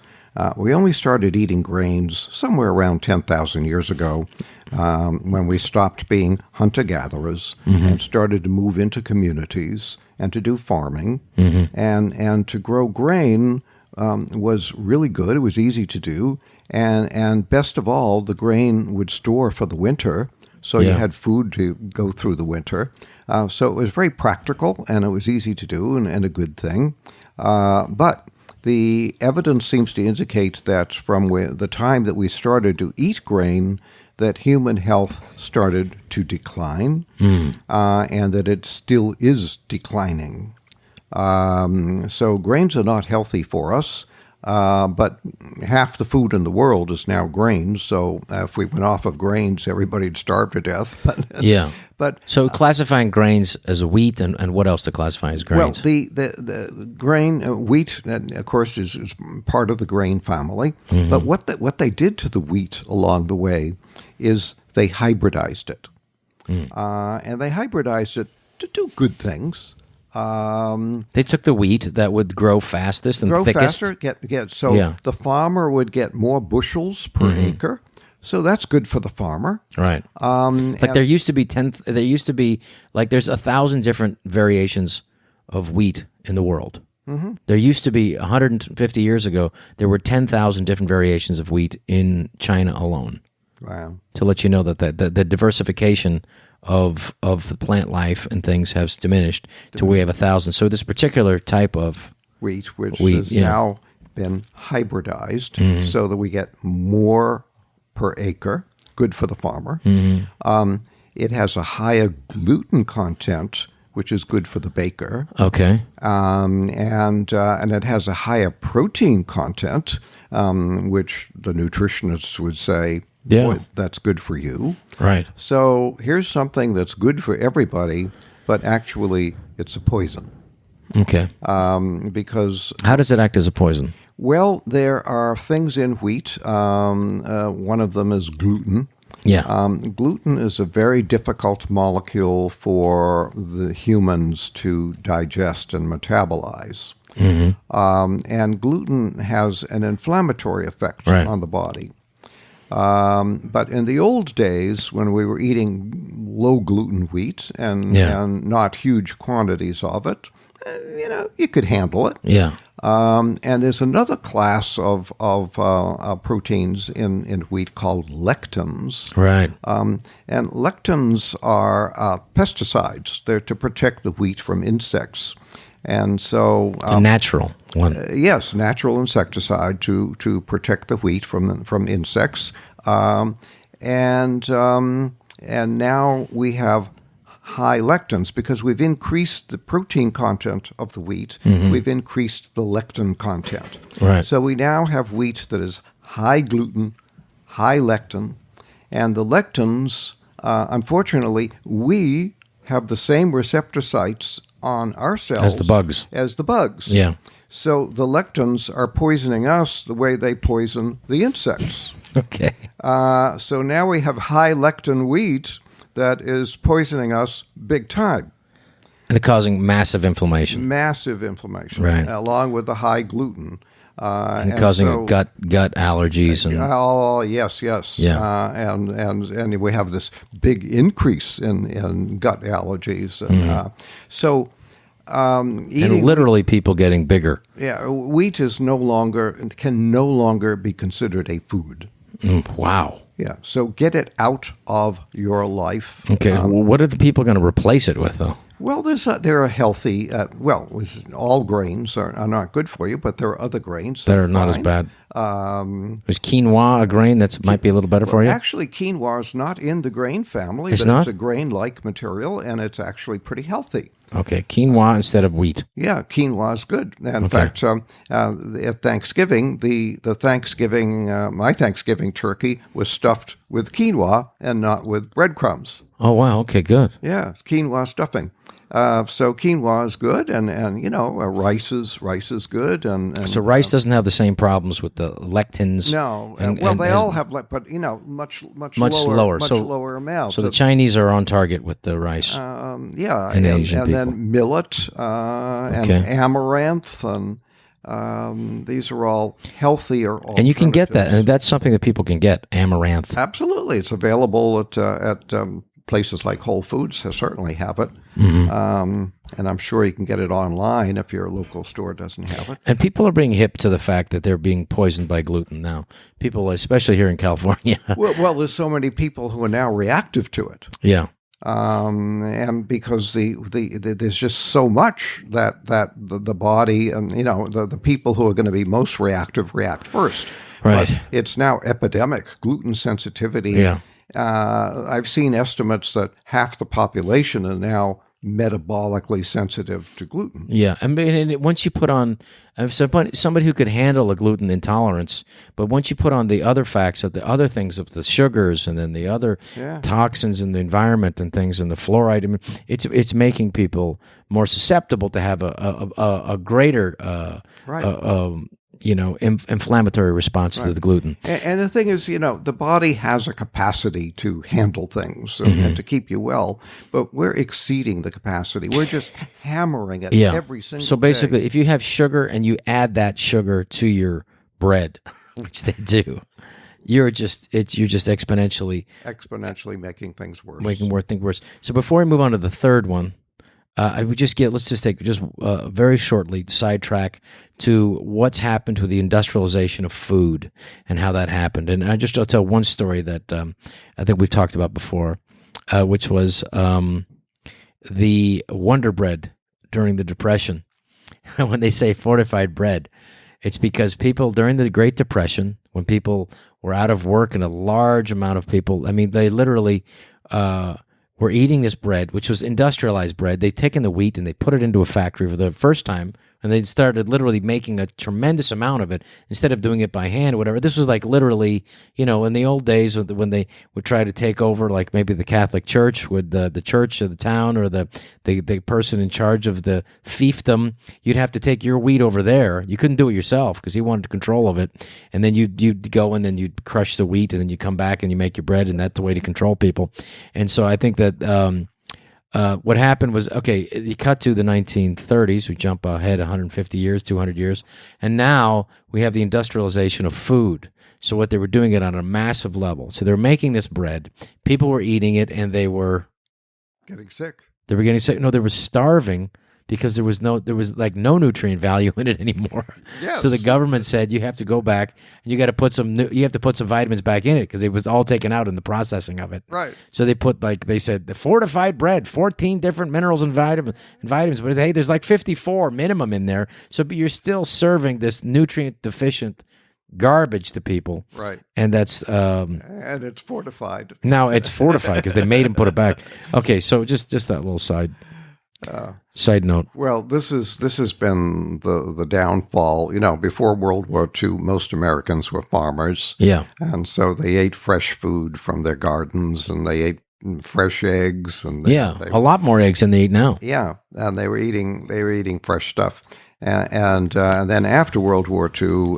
We only started eating grains somewhere around 10,000 years ago, when we stopped being hunter-gatherers and started to move into communities and to do farming. And to grow grain was really good. It was easy to do. And best of all, the grain would store for the winter, so you had food to go through the winter. So it was very practical, and it was easy to do and a good thing. But the evidence seems to indicate that from the time that we started to eat grain, that human health started to decline, and that it still is declining. So grains are not healthy for us, but half the food in the world is now grains. So if we went off of grains, everybody'd starve to death. But so classifying grains as wheat, and what else to classify as grains? Well, the grain, wheat, of course, is part of the grain family. But what they did to the wheat along the way is they hybridized it. And they hybridized it to do good things. They took the wheat that would grow fastest and thickest. The farmer would get more bushels per acre. So that's good for the farmer, right? There used to be there's 1,000 different variations of wheat in the world. There used to be 150 years ago. There were 10,000 different variations of wheat in China alone. Wow! To let you know that the diversification of the plant life and things has diminished to where we have 1,000. So this particular type of wheat has now been hybridized, so that we get more per acre, good for the farmer. It has a higher gluten content, which is good for the baker. Okay. And it has a higher protein content, which the nutritionists would say, boy, that's good for you. Right. So here's something that's good for everybody, but actually it's a poison. Okay. Because how does it act as a poison? Well, there are things in wheat. One of them is gluten. Yeah. Gluten is a very difficult molecule for the humans to digest and metabolize. And gluten has an inflammatory effect on the body. But in the old days, when we were eating low gluten wheat and not huge quantities of it, you could handle it. Yeah. And there's another class of proteins in wheat called lectins. Right. And lectins are pesticides. They're to protect the wheat from insects. And so, A natural one. yes, natural insecticide to protect the wheat from insects. And now we have high lectins because we've increased the protein content of the wheat. We've increased the lectin content. Right. So we now have wheat that is high gluten, high lectin, and the lectins, unfortunately, we have the same receptor sites on our cells As the bugs. Yeah. So the lectins are poisoning us the way they poison the insects. Okay. So now we have high lectin wheat that is poisoning us big time. And they're causing massive inflammation. Massive inflammation, Right. along with the high gluten. And causing gut allergies. Oh, yes. Yeah. And we have this big increase in gut allergies. And so eating... And literally people getting bigger. Yeah, wheat can no longer be considered a food. Wow. Yeah, so get it out of your life. Okay, what are the people going to replace it with, though? Well, there are healthy. All grains are not good for you, but there are other grains that are not as bad. Is quinoa a grain that might be a little better for you? Actually, quinoa is not in the grain family. It's but not? It's a grain-like material, and it's actually pretty healthy. Okay, quinoa instead of wheat. Yeah, quinoa is good. And in fact, at Thanksgiving, my Thanksgiving turkey was stuffed with quinoa and not with breadcrumbs. Oh, wow. Okay, good. Yeah, quinoa stuffing. So quinoa is good, and rice is good, and So rice doesn't have the same problems with the lectins. No, and they all have, but much lower amounts. So the Chinese are on target with the rice. And Asian people. then millet and amaranth, and these are all healthier alternatives. And you can get that, and that's something that people can get. Amaranth. Absolutely, it's available at places like Whole Foods certainly have it. And I'm sure you can get it online if your local store doesn't have it. And people are being hip to the fact that they're being poisoned by gluten now. People, especially here in California. well, there's so many people who are now reactive to it. Yeah. And because there's just so much that the body and the people who are going to be most reactive react first. Right. But it's now epidemic. Gluten sensitivity. Yeah. I've seen estimates that half the population are now metabolically sensitive to gluten. Yeah, I mean, once you put on somebody who could handle a gluten intolerance, but once you put on the other facts of the other things of the sugars and then the other toxins in the environment and things and the fluoride, I mean, it's making people more susceptible to have a greater inflammatory response to the gluten. And the thing is, the body has a capacity to handle things and to keep you well, but we're exceeding the capacity. We're just hammering it every single day. So basically, if you have sugar and you add that sugar to your bread, which they do, you're just exponentially making things worse. Making things worse. So before we move on to the third one, let's just take very shortly sidetrack to what's happened to the industrialization of food and how that happened. And I'll tell one story that I think we've talked about before, which was the Wonder Bread during the Depression. When they say fortified bread, it's because people during the Great Depression, when people were out of work and a large amount of people, I mean, they literally were eating this bread, which was industrialized bread. They'd taken the wheat and they put it into a factory for the first time, and they started literally making a tremendous amount of it instead of doing it by hand or whatever. This was like literally, in the old days when they would try to take over, like maybe the Catholic Church, with the church of the town or the person in charge of the fiefdom, you'd have to take your wheat over there. You couldn't do it yourself because he wanted control of it. And then you'd go and then you'd crush the wheat and then you come back and you make your bread, and that's the way to control people. And so I think that what happened was, okay, you cut to the 1930s. We jump ahead 150 years, 200 years, and now we have the industrialization of food. So what they were doing it on a massive level. So they were making this bread. People were eating it, and they were getting sick. They were getting sick. No, they were starving because there was like no nutrient value in it anymore. Yes. So the government said you have to go back and you got to put some vitamins back in it because it was all taken out in the processing of it. Right. So they said the fortified bread, 14 different minerals and vitamins, but hey, there's like 54 minimum in there. So but you're still serving this nutrient deficient garbage to people. Right. And that's and it's fortified. Now it's fortified because they made him put it back. Okay, so just that little side note. Well, this has been the downfall. Before World War II, most Americans were farmers. Yeah. And so they ate fresh food from their gardens, and they ate fresh eggs, and a lot more eggs than they eat now. Yeah, and they were eating fresh stuff. And then after World War II,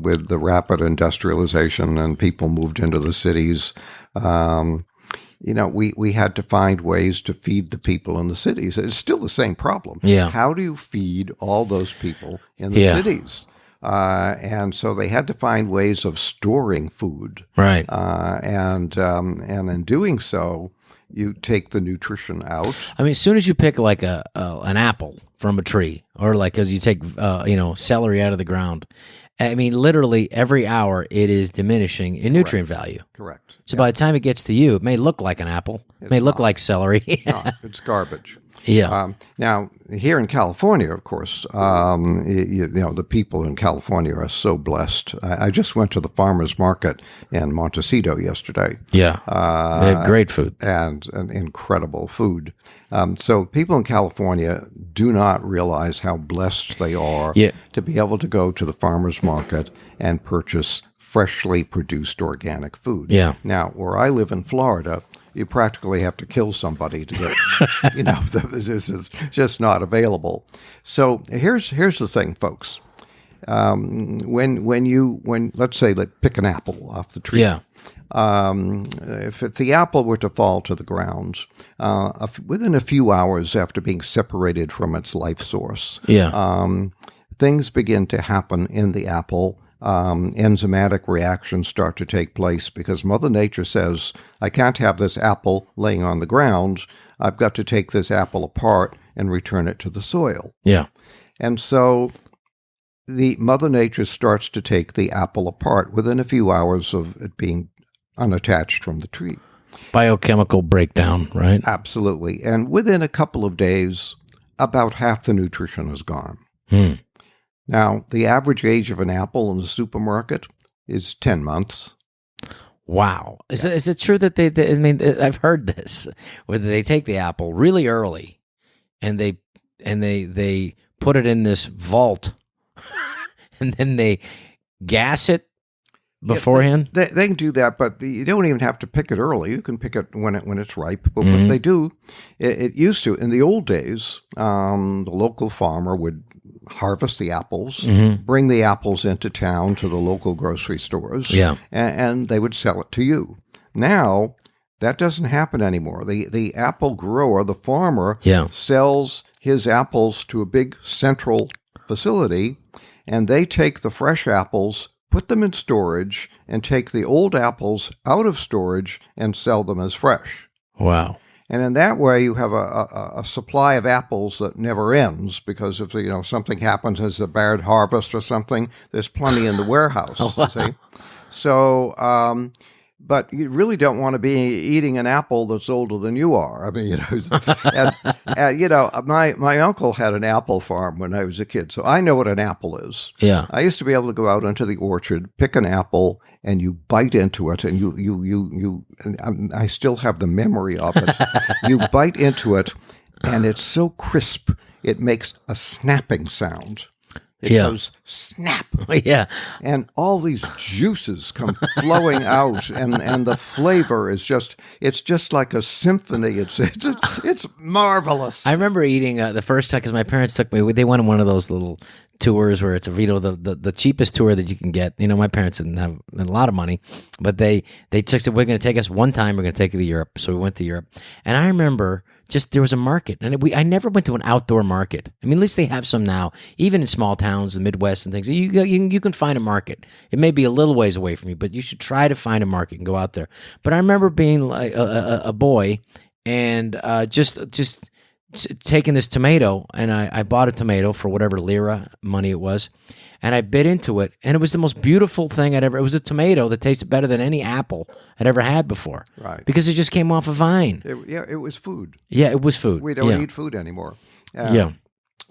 with the rapid industrialization and people moved into the cities, we had to find ways to feed the people in the cities. It's still the same problem. Yeah. How do you feed all those people in the cities? And so they had to find ways of storing food. Right. And in doing so, you take the nutrition out. I mean, as soon as you pick like an apple from a tree, or like as you take celery out of the ground, I mean, literally every hour it is diminishing in nutrient value. Correct. So by the time it gets to you, it may look like an apple, it may look like celery. It's not. It's garbage. Yeah. Now, here in California, of course, the people in California are so blessed. I just went to the farmers market in Montecito yesterday. Yeah. They have great food. And incredible food. So people in California do not realize how blessed they are to be able to go to the farmers market and purchase freshly produced organic food. Yeah. Now, where I live in Florida, you practically have to kill somebody to get, this is just not available. So here's the thing, folks. When let's say pick an apple off the tree. Yeah. If the apple were to fall to the ground, within a few hours after being separated from its life source, things begin to happen in the apple. Enzymatic reactions start to take place because Mother Nature says, I can't have this apple laying on the ground. I've got to take this apple apart and return it to the soil. Yeah. And so the Mother Nature starts to take the apple apart within a few hours of it being unattached from the tree. Biochemical breakdown, right? Absolutely. And within a couple of days, about half the nutrition is gone. Now, the average age of an apple in the supermarket is 10 months. Wow. Is it true that I mean, I've heard this, where they take the apple really early and they put it in this vault and then they gas it beforehand? They can do that, but you don't even have to pick it early. You can pick it when it's ripe. But what they do, it used to, in the old days, the local farmer would harvest the apples, bring the apples into town to the local grocery stores, and they would sell it to you. Now, that doesn't happen anymore. The apple grower, the farmer, sells his apples to a big central facility, and they take the fresh apples, put them in storage, and take the old apples out of storage and sell them as fresh. Wow. And in that way, you have a supply of apples that never ends, because if something happens as a bad harvest or something, there's plenty in the warehouse. See? So, but you really don't want to be eating an apple that's older than you are. I mean, my uncle had an apple farm when I was a kid, so I know what an apple is. Yeah. I used to be able to go out into the orchard, pick an apple, and you bite into it, and and I still have the memory of it. You bite into it, and it's so crisp, it makes a snapping sound. It goes snap. Yeah. And all these juices come flowing out, and the flavor is it's just like a symphony. It's marvelous. I remember eating the first time, because my parents took me, they went on one of those little tours where it's the cheapest tour that you can get. My parents didn't have a lot of money, but they said, we're going to take us one time, we're going to take you to Europe. So we went to Europe. And I remember just there was a market, and I never went to an outdoor market. I mean, at least they have some now, even in small towns, the Midwest and things. You can find a market. It may be a little ways away from you, but you should try to find a market and go out there. But I remember being like a boy and just taking this tomato, and I bought a tomato for whatever lira money it was, and I bit into it, and it was the most beautiful thing it was a tomato that tasted better than any apple I'd ever had before. Right. Because it just came off a vine. It was food. Yeah, it was food. We don't eat food anymore. Yeah.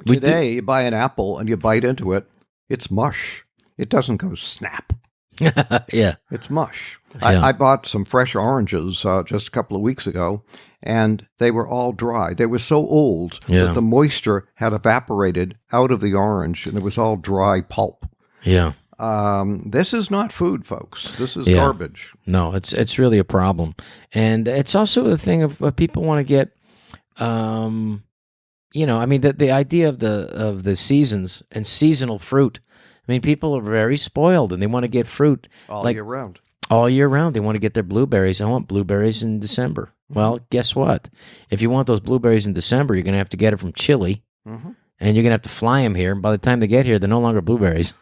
Today, you buy an apple and you bite into it, it's mush. It doesn't go snap. Yeah. It's mush. Yeah. I bought some fresh oranges just a couple of weeks ago, and they were all dry. They were so old that the moisture had evaporated out of the orange, and it was all dry pulp. Yeah. This is not food, folks. This is garbage. No, it's really a problem. And it's also the thing of people want to get, I mean, the idea of the seasons and seasonal fruit. I mean, people are very spoiled, and they want to get fruit all year round. All year round. They want to get their blueberries. I want blueberries in December. Mm-hmm. Well, guess what? If you want those blueberries in December, you're going to have to get it from Chile, and you're going to have to fly them here. And by the time they get here, they're no longer blueberries.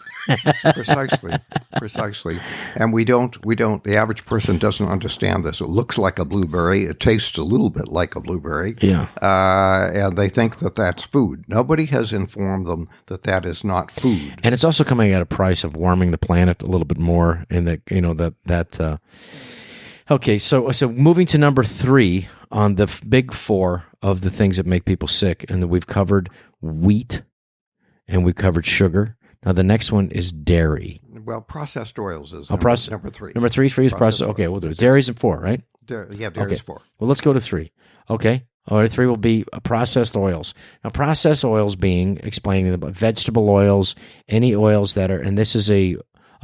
Precisely. And we don't, the average person doesn't understand this. It looks like a blueberry. It tastes a little bit like a blueberry. Yeah. And they think that that's food. Nobody has informed them that that is not food. And it's also coming at a price of warming the planet a little bit more in the, okay. So moving to number 3 on the big 4 of the things that make people sick. And we've covered wheat and we've covered sugar. Now, the next one is dairy. Well, processed oils is number 3. Number 3 for you is processed. Okay, we'll do it. Dairy's in 4, right? Dairy's 4. Well, let's go to 3. Okay. All right, 3 will be processed oils. Now, processed oils being explaining about vegetable oils, any oils that are, and this is a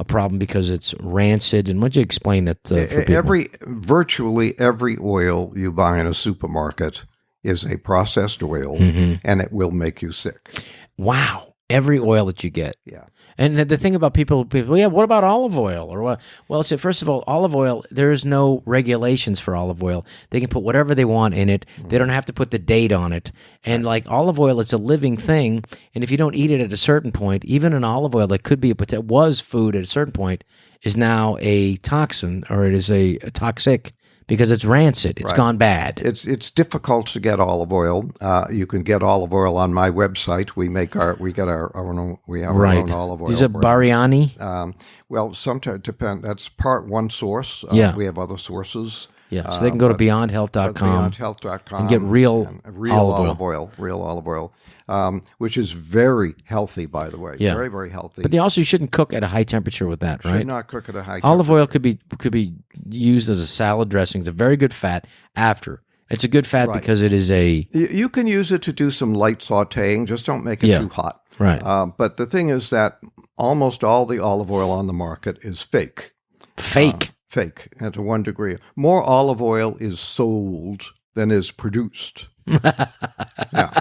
problem because it's rancid. And why don't you explain that for people? Virtually every oil you buy in a supermarket is a processed oil, and it will make you sick. Wow. Every oil that you get. Yeah. And the thing about people, what about olive oil? Or what? Well, so first of all, olive oil, there is no regulations for olive oil. They can put whatever they want in it. They don't have to put the date on it. And like olive oil, it's a living thing. And if you don't eat it at a certain point, even an olive oil that could be was food at a certain point is now a toxin, or it is a toxic. Because it's rancid, it's gone bad. It's difficult to get olive oil. You can get olive oil on my website. We have our own olive oil. Is it Bariani? Well, sometimes depend. That's one source. We have other sources. Yeah, so they can go to beyondhealth.com and get real olive oil, which is very healthy, by the way. Yeah. Very, very healthy. But you shouldn't cook at a high temperature with that, right? Should not cook at a high temperature. Olive oil could be used as a salad dressing. It's a very good fat after. It's a good fat because it is a... You can use it to do some light sautéing. Just don't make it too hot. Right. But the thing is that almost all the olive oil on the market is fake. Fake? Fake, and to one degree. More olive oil is sold than is produced. Yeah.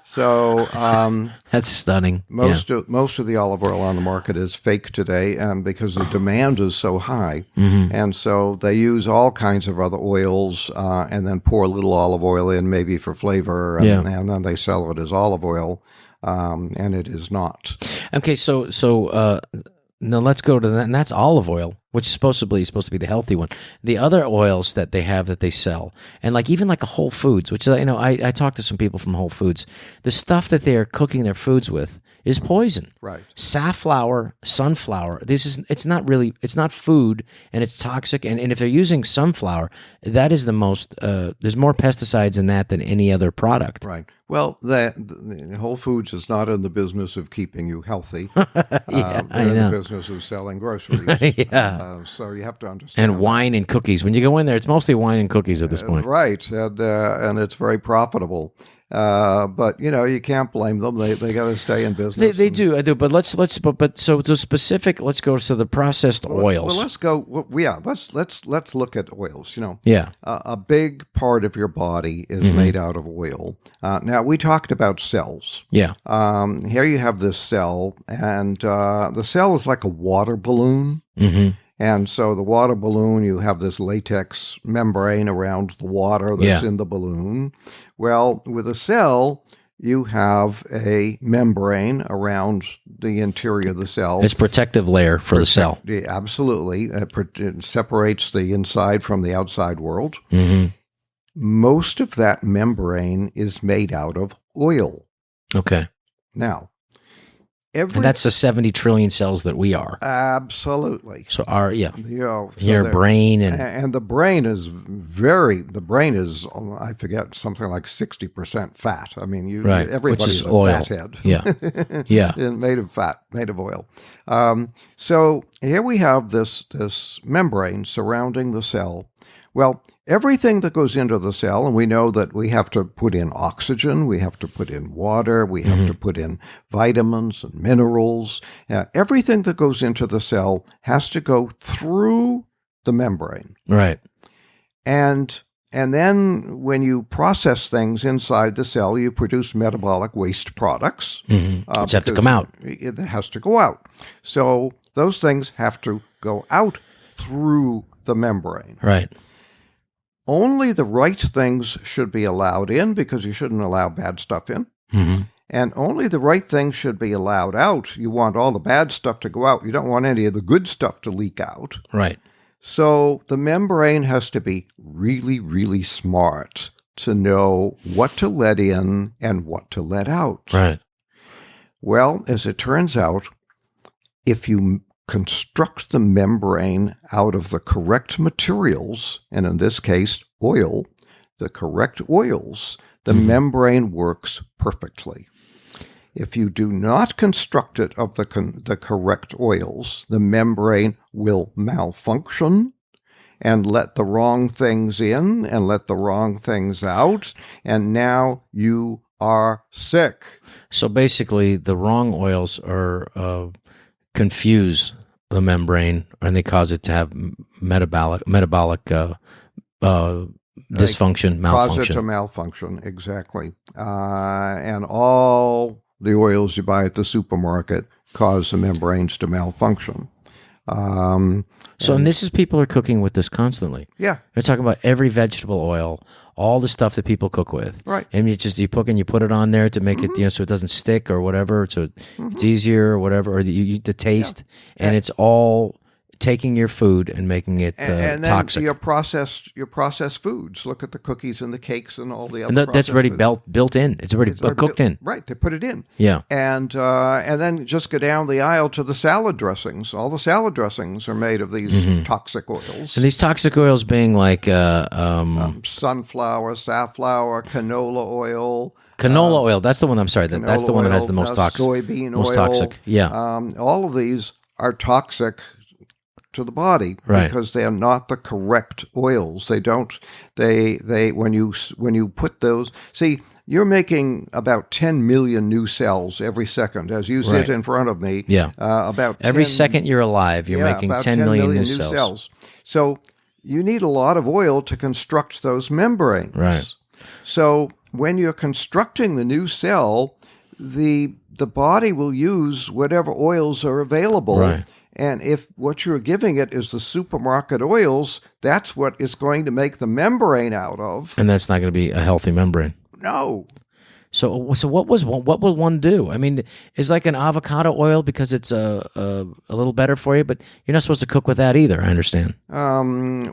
So that's stunning. Most of the olive oil on the market is fake today, and because the demand is so high, and so they use all kinds of other oils, and then pour a little olive oil in, maybe for flavor, and then they sell it as olive oil, and it is not. Okay, so now let's go to that, and that's olive oil, which is supposed to be the healthy one. The other oils that they have that they sell, and even like a Whole Foods, which I talked to some people from Whole Foods. The stuff that they are cooking their foods with is poison. Right. Safflower, sunflower. It's not food, and it's toxic. And if they're using sunflower, that is the most. There's more pesticides in that than any other product. Right. Well, the Whole Foods is not in the business of keeping you healthy. They're in the business of selling groceries. So you have to understand. And wine and cookies. When you go in there, it's mostly wine and cookies at this point. Right. And it's very profitable. But you can't blame them. They got to stay in business. They do. I do. But let's go to the processed oils. Well, let's go. Let's look at oils. Yeah. A big part of your body is made out of oil. Now we talked about cells. Yeah. Here you have this cell, and the cell is like a water balloon. And so the water balloon, you have this latex membrane around the water that's in the balloon. Well, with a cell, you have a membrane around the interior of the cell. It's protective layer for the cell. Absolutely. It separates the inside from the outside world. Mm-hmm. Most of that membrane is made out of oil. Okay. Now, and that's the 70 trillion cells that we are. Absolutely. So our so your brain and the brain is I forget, something like 60% fat. I mean, everybody's a oil. fathead. Yeah. made of fat, made of oil. So here we have this membrane surrounding the cell. Well, everything that goes into the cell, and we know that we have to put in oxygen, we have to put in water, we have to put in vitamins and minerals. Everything that goes into the cell has to go through the membrane. Right. And then when you process things inside the cell, you produce metabolic waste products. Which have to come out. It has to go out. So those things have to go out through the membrane. Right. Only the right things should be allowed in, because you shouldn't allow bad stuff in. Mm-hmm. And only the right things should be allowed out. You want all the bad stuff to go out. You don't want any of the good stuff to leak out. Right. So the membrane has to be really, really smart to know what to let in and what to let out. Right. Well, as it turns out, if you construct the membrane out of the correct materials, and in this case, oil, the correct oils, the membrane works perfectly. If you do not construct it of the correct oils, the membrane will malfunction and let the wrong things in and let the wrong things out, and now you are sick. So basically, the wrong oils are confuse the membrane, and they cause it to have metabolic dysfunction, malfunction. Cause it to malfunction, exactly. And all the oils you buy at the supermarket cause the membranes to malfunction. And this is, people are cooking with this constantly. Yeah. They're talking about every vegetable oil, all the stuff that people cook with. Right. And you put it on there to make it, so it doesn't stick or whatever, so it's easier or whatever, or the taste. Yeah. And it's all taking your food and making it and toxic. And your processed foods. Look at the cookies and the cakes and all the other. And that's already built in. It's already cooked in. Right, they put it in. Yeah. And then just go down the aisle to the salad dressings. All the salad dressings are made of these toxic oils. And these toxic oils being like sunflower, safflower, canola oil. Canola oil. That's the one. I'm sorry. That's the one that has the most toxic. Soybean most oil. Toxic. Yeah. All of these are toxic to the body, right, because they are not the correct oils. They when you put those, see, you're making about 10 million new cells every second as you sit in front of me. Yeah. About every second you're alive, you're making 10 million new cells. So you need a lot of oil to construct those membranes. Right. So when you're constructing the new cell, the body will use whatever oils are available. Right. And if what you're giving it is the supermarket oils, that's what it's going to make the membrane out of. And that's not going to be a healthy membrane. No. So what will one do? I mean, is like an avocado oil because it's a little better for you, but you're not supposed to cook with that either. I understand. Don't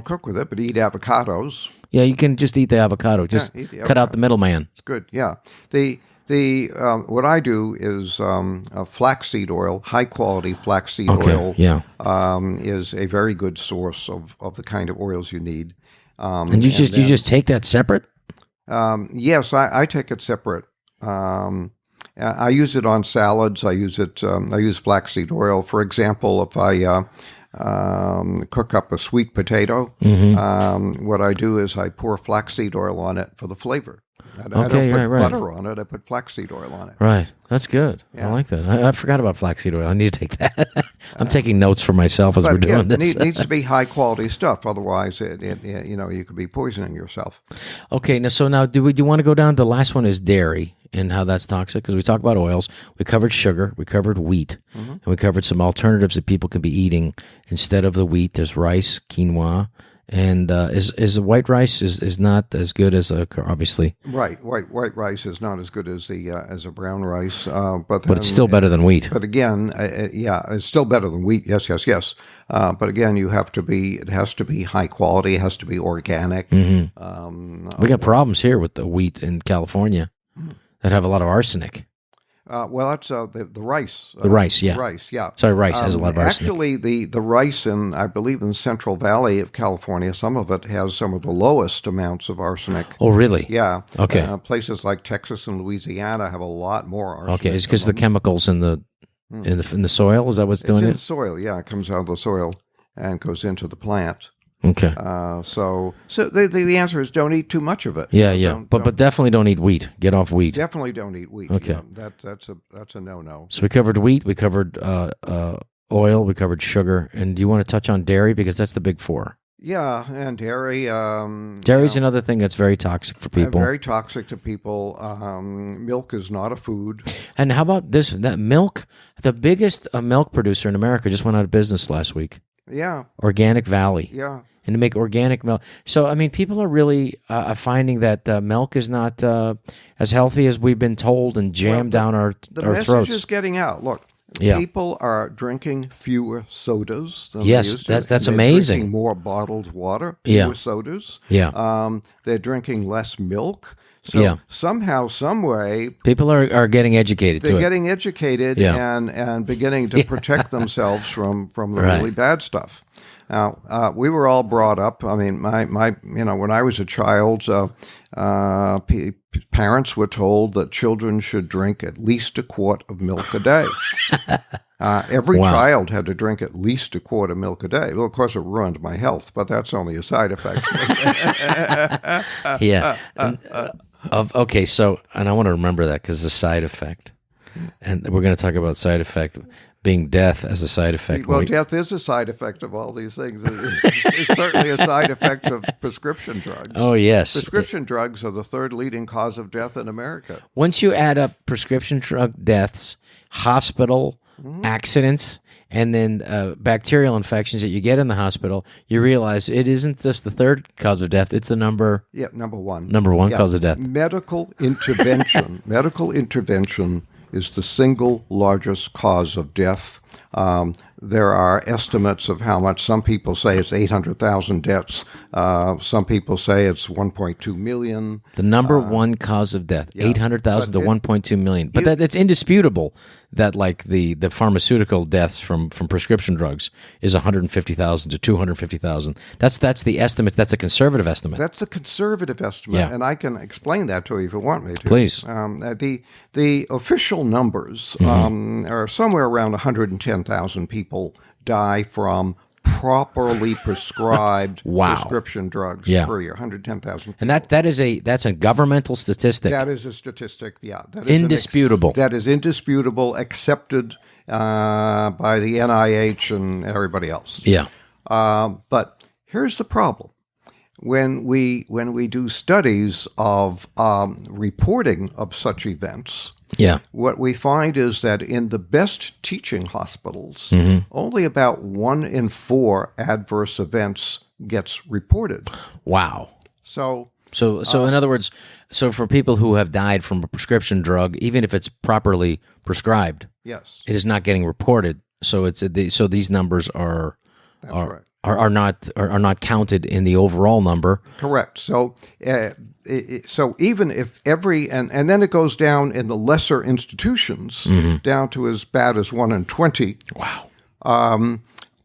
cook with it, but eat avocados. Yeah, you can just eat the avocado. Just cut out the middleman. It's good. Yeah. What I do is flaxseed oil, high quality flaxseed oil. Yeah. Is a very good source of the kind of oils you need. And you just take that separate? Yes, I take it separate. I use it on salads. I use flaxseed oil. For example, if I cook up a sweet potato, what I do is I pour flaxseed oil on it for the flavor. I don't put butter on it. I put flaxseed oil on it. Right. That's good. Yeah. I like that. I forgot about flaxseed oil. I need to take that. I'm taking notes for myself as we're doing this. It needs to be high quality stuff. Otherwise, you could be poisoning yourself. Okay. Now, do you want to go down? The last one is dairy. and how that's toxic? Because we talked about oils, we covered sugar, we covered wheat, and we covered some alternatives that people can be eating instead of the wheat. There's rice, quinoa, and is the white rice is not as good as obviously. Right, white rice is not as good as a brown rice, But it's still better than wheat. But again, yeah, it's still better than wheat. Yes. But again, it has to be high quality. It has to be organic. We got problems here with the wheat in California that have a lot of arsenic. Well, that's the rice. The rice, yeah. Rice, yeah. Sorry, rice has a lot of arsenic. Actually, the rice I believe in Central Valley of California, some of it has some of the lowest amounts of arsenic. Oh, really? Yeah. Okay. Places like Texas and Louisiana have a lot more arsenic. Okay, it's because the chemicals in the soil. Is that what's doing it's in it? the soil, yeah. It comes out of the soil and goes into the plant. Okay. So the answer is don't eat too much of it. Yeah. But definitely don't eat wheat. Get off wheat. Definitely don't eat wheat. Okay. Yeah, that's a no-no. So we covered wheat. We covered oil. We covered sugar. And do you want to touch on dairy because that's the big four? Yeah, and dairy. Dairy's another thing that's very toxic for people. Very toxic to people. Milk is not a food. And how about this? That milk, the biggest milk producer in America just went out of business last week. Yeah. Organic Valley. Yeah. And to make organic milk. So, I mean, people are really finding that milk is not as healthy as we've been told and jammed down our throats. The message is getting out. Look, people are drinking fewer sodas than they used to. That's They're amazing. Drinking more bottled water, fewer sodas. Yeah. They're drinking less milk. So somehow, some way, people are getting educated. They're getting educated and beginning to protect themselves from the really bad stuff. Now, we were all brought up. I mean, my when I was a child, parents were told that children should drink at least a quart of milk a day. Every child had to drink at least a quart of milk a day. Well, of course, it ruined my health, but that's only a side effect. Yeah. Okay, so, and I want to remember that because the side effect, and we're going to talk about side effect being death as a side effect. Well, death is a side effect of all these things. It's certainly a side effect of prescription drugs. Oh, yes. Prescription drugs are the third leading cause of death in America. Once you add up prescription drug deaths, hospital accidents, and then bacterial infections that you get in the hospital, you realize it isn't just the third cause of death, it's the number one. Number one cause of death. Medical intervention. Medical intervention is the single largest cause of death. There are estimates of how much. Some people say it's 800,000 deaths. Some people say it's 1.2 million. The number one cause of death, 800,000 to 1.2 million. But it's indisputable that like the pharmaceutical deaths from prescription drugs is 150,000 to 250,000. That's the estimate. That's a conservative estimate. That's the conservative estimate, and I can explain that to you if you want me to. Please. The official numbers are somewhere around 110,000 people die from properly prescribed prescription drugs per year. 110,000. And that's a governmental statistic. That is a statistic. Yeah, that is indisputable. That is indisputable, accepted by the NIH and everybody else. Yeah. But here's the problem. When we do studies of reporting of such events, what we find is that in the best teaching hospitals, only about 1 in 4 adverse events gets reported. Wow. So in other words, so for people who have died from a prescription drug, even if it's properly prescribed, yes, it is not getting reported. So so these numbers are not counted in the overall number. Correct. So so even if and then it goes down in the lesser institutions down to as bad as 1 in 20. Wow.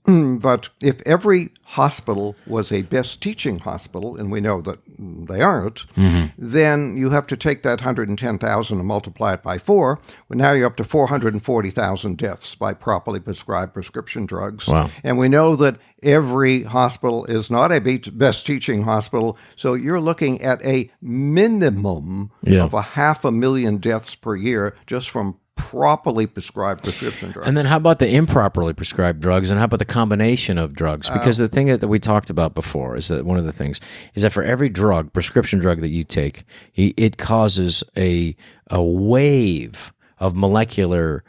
But if every hospital was a best teaching hospital, and we know that they aren't, then you have to take that 110,000 and multiply it by 4. Well, now you're up to 440,000 deaths by properly prescribed prescription drugs. Wow. And we know that every hospital is not a best teaching hospital, so you're looking at a minimum of 500,000 deaths per year just from properly prescribed prescription drugs. And then how about the improperly prescribed drugs, and how about the combination of drugs? Because the thing that we talked about before is that one of the things is that for every drug, prescription drug that you take, it causes a wave of molecular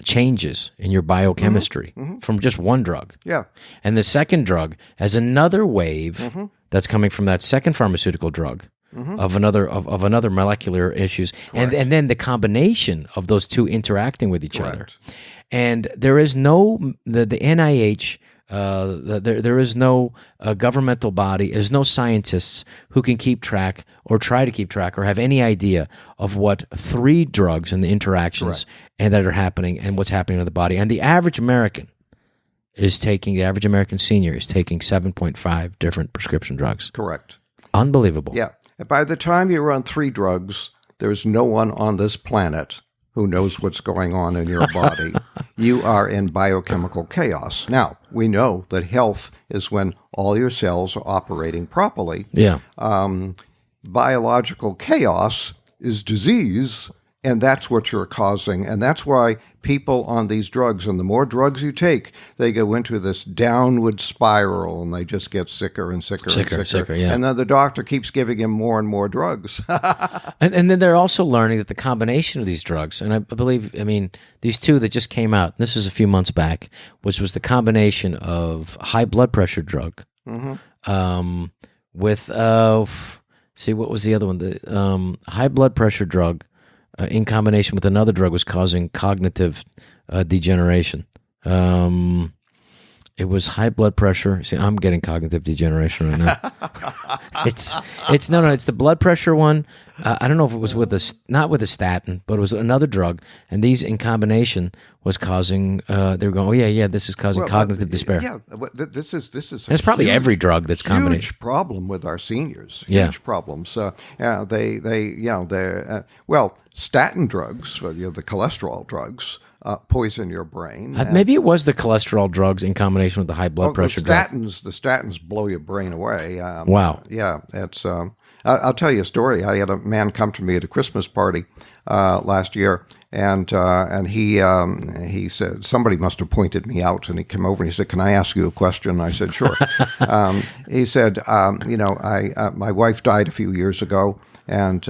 changes in your biochemistry from just one drug. Yeah. And the second drug has another wave that's coming from that second pharmaceutical drug. Of another molecular issues, and then the combination of those two interacting with each other, and there is no the NIH, there is no governmental body, there's no scientists who can keep track or try to keep track or have any idea of what three drugs and the interactions and that are happening and what's happening in the body. And the average American senior is taking 7.5 different prescription drugs. Correct. Unbelievable. Yeah. And by the time you're on 3 drugs, there's no one on this planet who knows what's going on in your body. You are in biochemical chaos. Now, we know that health is when all your cells are operating properly. Yeah. Biological chaos is disease, and that's what you're causing. And that's why people on these drugs, and the more drugs you take, they go into this downward spiral, and they just get sicker and sicker and sicker. Yeah. And then the doctor keeps giving him more and more drugs. and then they're also learning that the combination of these drugs, and I believe, these two that just came out, this was a few months back, which was the combination of high blood pressure drug with, what was the other one? The high blood pressure drug in combination with another drug was causing cognitive degeneration. It was high blood pressure. See, I'm getting cognitive degeneration right now. It's the blood pressure one. I don't know if it was not with a statin, but it was another drug. And these in combination was causing. They were going, this is causing cognitive despair. Yeah, this is. And it's probably every drug that's combination. Huge problem with our seniors. Yeah. Huge problems. Statin drugs, the cholesterol drugs. Poison your brain. Maybe it was the cholesterol drugs in combination with the high blood pressure drug. The statins blow your brain away. Wow. Yeah, it's. I'll tell you a story. I had a man come to me at a Christmas party last year, and he said, somebody must have pointed me out, and he came over and he said, "Can I ask you a question?" I said, "Sure." He said, my wife died a few years ago. And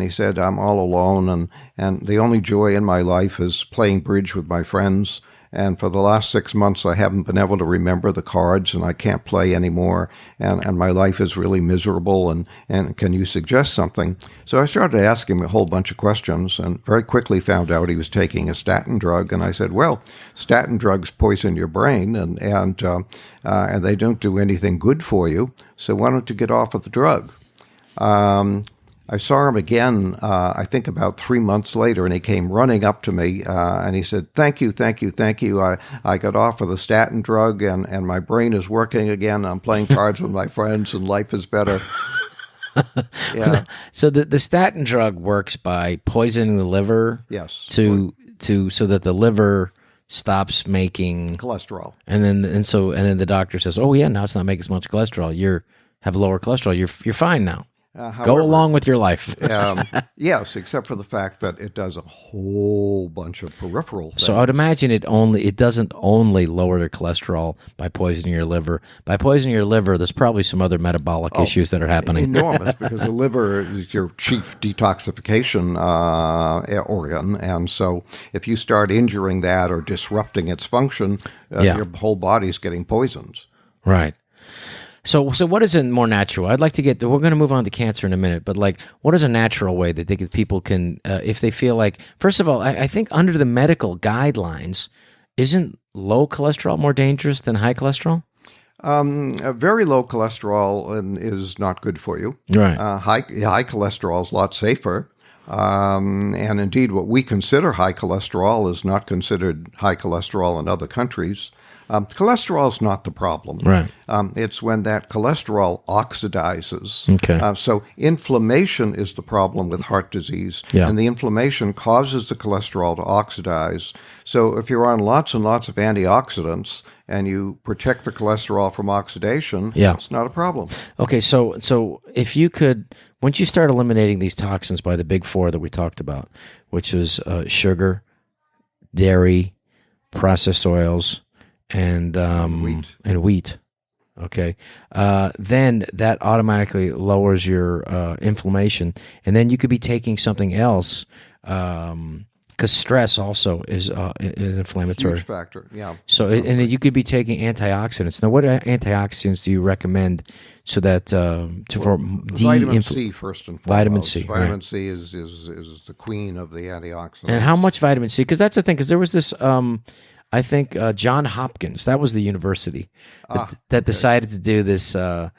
he said, "I'm all alone, and the only joy in my life is playing bridge with my friends. And for the last 6 months, I haven't been able to remember the cards, and I can't play anymore. And my life is really miserable. And can you suggest something?" So I started asking him a whole bunch of questions, and very quickly found out he was taking a statin drug. And I said, "Well, statin drugs poison your brain, and they don't do anything good for you. So why don't you get off of the drug?" I saw him again, I think about 3 months later, and he came running up to me, and he said, "Thank you. I got off of the statin drug, and my brain is working again. I'm playing cards with my friends, and life is better." Yeah. So the statin drug works by poisoning the liver. Yes. So that the liver stops making cholesterol, and then the doctor says, "Oh yeah, now it's not making as much cholesterol. You have lower cholesterol. You're fine now." However, go along with your life. Yes, except for the fact that it does a whole bunch of peripheral things. So I would imagine it doesn't only lower their cholesterol by poisoning your liver. By poisoning your liver, there's probably some other metabolic issues that are happening. Enormous, because the liver is your chief detoxification organ. And so if you start injuring that or disrupting its function, your whole body's getting poisoned. Right. So what is it more natural? I'd like to we're going to move on to cancer in a minute, but what is a natural way that people can, if they feel like, first of all, I think under the medical guidelines, isn't low cholesterol more dangerous than high cholesterol? Very low cholesterol is not good for you. Right. High cholesterol is a lot safer. And indeed, what we consider high cholesterol is not considered high cholesterol in other countries. Cholesterol is not the problem. Right. It's when that cholesterol oxidizes. Okay. So inflammation is the problem with heart disease, and the inflammation causes the cholesterol to oxidize. So if you're on lots and lots of antioxidants and you protect the cholesterol from oxidation, it's not a problem. Okay, so if you could, once you start eliminating these toxins by the big four that we talked about, which is sugar, dairy, processed oils, and wheat. Okay, then that automatically lowers your inflammation, and then you could be taking something else, because stress also is an inflammatory Huge factor. Yeah. So and you could be taking antioxidants. Now, what antioxidants do you recommend so that for vitamin C first and foremost? Vitamin C. Vitamin C is the queen of the antioxidants. And how much vitamin C? Because that's the thing. Because there was this, I think, Johns Hopkins. That was the university that decided to do this the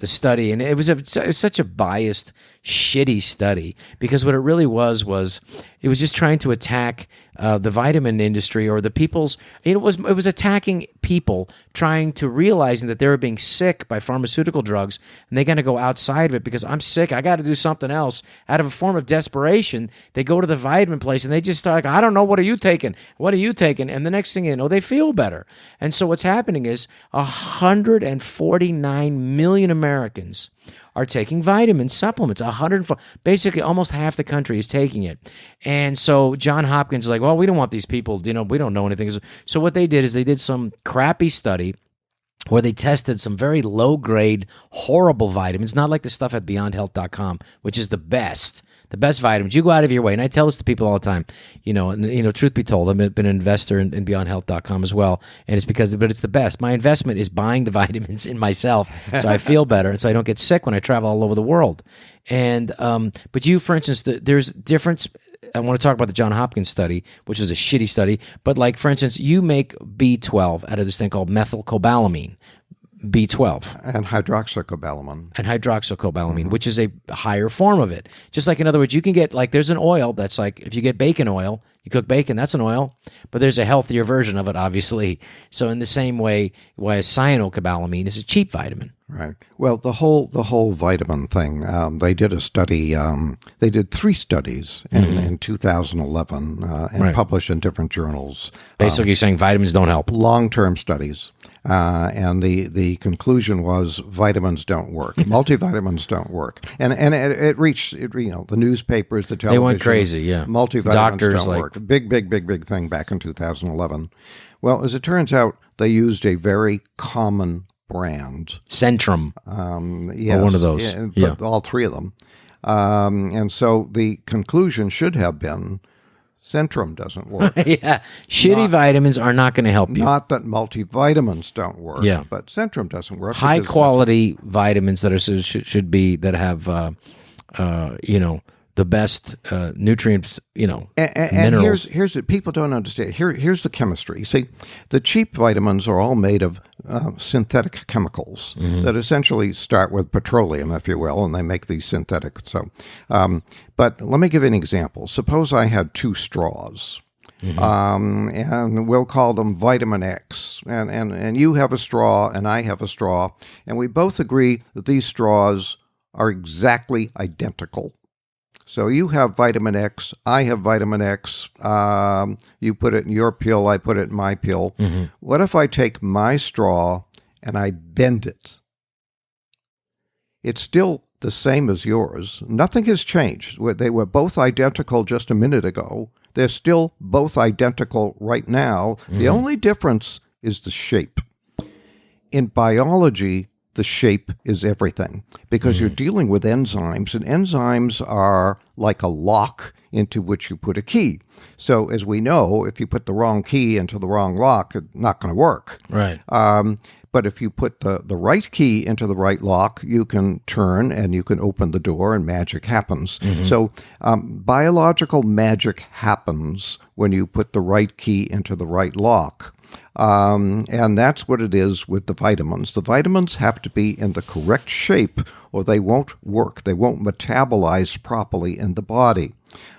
study, and it was such a biased, shitty study, because what it really was it was just trying to attack the vitamin industry, or the people's. It was attacking people trying to realizing that they were being sick by pharmaceutical drugs, and they're going to go outside of it because I'm sick. I got to do something else. Out of a form of desperation, they go to the vitamin place and they just start like, I don't know, what are you taking? What are you taking? And the next thing you know, they feel better. And so what's happening is 149 million Americans are taking vitamin supplements. Basically, almost half the country is taking it. And so Johns Hopkins is like, well, we don't want these people, we don't know anything. So what they did is they did some crappy study where they tested some very low-grade, horrible vitamins, not like the stuff at beyondhealth.com, which is the best vitamins. You go out of your way, and I tell this to people all the time. Truth be told, I've been an investor in beyondhealth.com as well, and but it's the best. My investment is buying the vitamins in myself, so I feel better, and so I don't get sick when I travel all over the world. And but you, for instance, there's difference. I want to talk about the Johns Hopkins study, which is a shitty study. But like, for instance, you make B12 out of this thing called methylcobalamin. B12 and hydroxycobalamin, which is a higher form of it. Just like, in other words, you can get, like, there's an oil that's like, if you get bacon oil, you cook bacon, that's an oil, but there's a healthier version of it, obviously. So in the same way, why cyanocobalamin is a cheap vitamin. Right. Well, the whole vitamin thing, they did a study, they did 3 studies in 2011 and published in different journals. Basically saying vitamins don't help. Long-term studies. And the conclusion was vitamins don't work. Multivitamins don't work. And it reached, the newspapers, the television. They went crazy, yeah. Multivitamins Doctors don't work. Big thing back in 2011. Well, as it turns out, they used a very common brand. Centrum. Yes. Or one of those. Yeah. All 3 of them. And so the conclusion should have been Centrum doesn't work. Shitty vitamins are not going to help you. Not that multivitamins don't work, but Centrum doesn't work. High quality vitamins that should be, that have the best nutrients, and minerals. Here's it. People don't understand. Here's the chemistry. See, the cheap vitamins are all made of synthetic chemicals that essentially start with petroleum, if you will, and they make these synthetic. So, but let me give you an example. Suppose I had 2 straws. And we'll call them vitamin X. And you have a straw and I have a straw, and we both agree that these straws are exactly identical. So you have vitamin X, I have vitamin X, you put it in your pill, I put it in my pill. What if I take my straw and I bend it? It's still the same as yours. Nothing has changed. They were both identical just a minute ago. They're still both identical right now. The only difference is the shape. In biology, the shape is everything, because you're dealing with enzymes, and enzymes are like a lock into which you put a key. So as we know, if you put the wrong key into the wrong lock, it's not going to work. Right. But if you put the right key into the right lock, you can turn and you can open the door and magic happens. So biological magic happens when you put the right key into the right lock. And that's what it is with the vitamins. The vitamins have to be in the correct shape or they won't work. They won't metabolize properly in the body.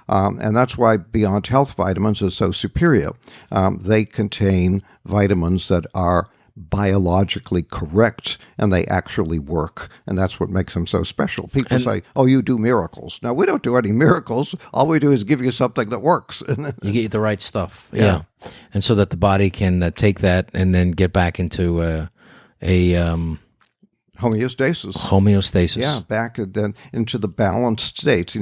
And that's why Beyond Health vitamins are so superior. They contain vitamins that are biologically correct and they actually work, and that's what makes them so special. People say, oh, you do miracles. Now, we don't do any miracles. All we do is give you something that works. You get the right stuff. Yeah. And so that the body can take that and then get back into a homeostasis. Yeah, back then into the balanced states.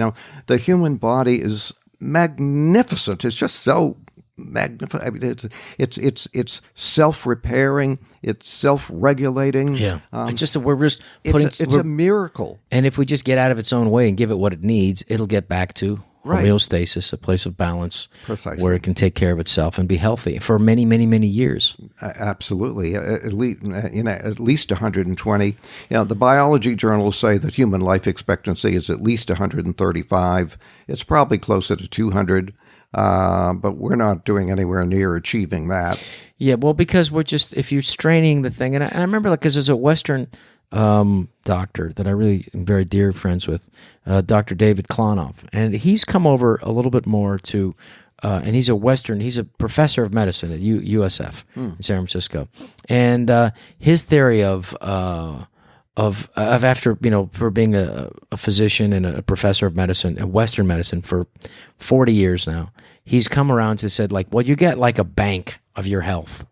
The human body is magnificent. It's just so magnificent. I mean, it's self-repairing. It's self-regulating. Yeah, it's just we're just putting. It's a miracle. And if we just get out of its own way and give it what it needs, it'll get back to homeostasis, a place of balance, precisely, where it can take care of itself and be healthy for many, many, many years. Absolutely, at least 120. The biology journals say that human life expectancy is at least 135. It's probably closer to 200. But we're not doing anywhere near achieving that. Yeah, well, because if you're straining the thing, and I remember, because there's a Western doctor that I really am very dear friends with, Dr. David Klonoff, and he's come over a little bit more to, and he's a professor of medicine at USF in San Francisco, and his theory of after, for being a physician and a professor of medicine and Western medicine for 40 years now, he's come around to said, you get like a bank of your health.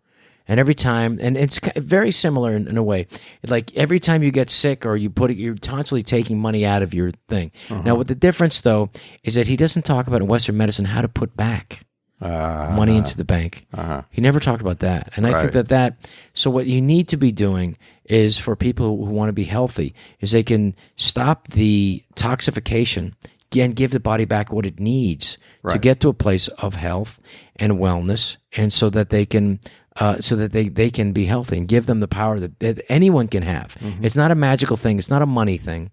And every time, and it's very similar in a way, like every time you get sick or you're constantly taking money out of your thing. Now, what the difference though, is that he doesn't talk about in Western medicine how to put back money into the bank. He never talked about that. And I think so what you need to be doing is, for people who want to be healthy, is they can stop the toxification and give the body back what it needs to get to a place of health and wellness, and so that they can they can be healthy, and give them the power that anyone can have. It's not a magical thing. It's not a money thing.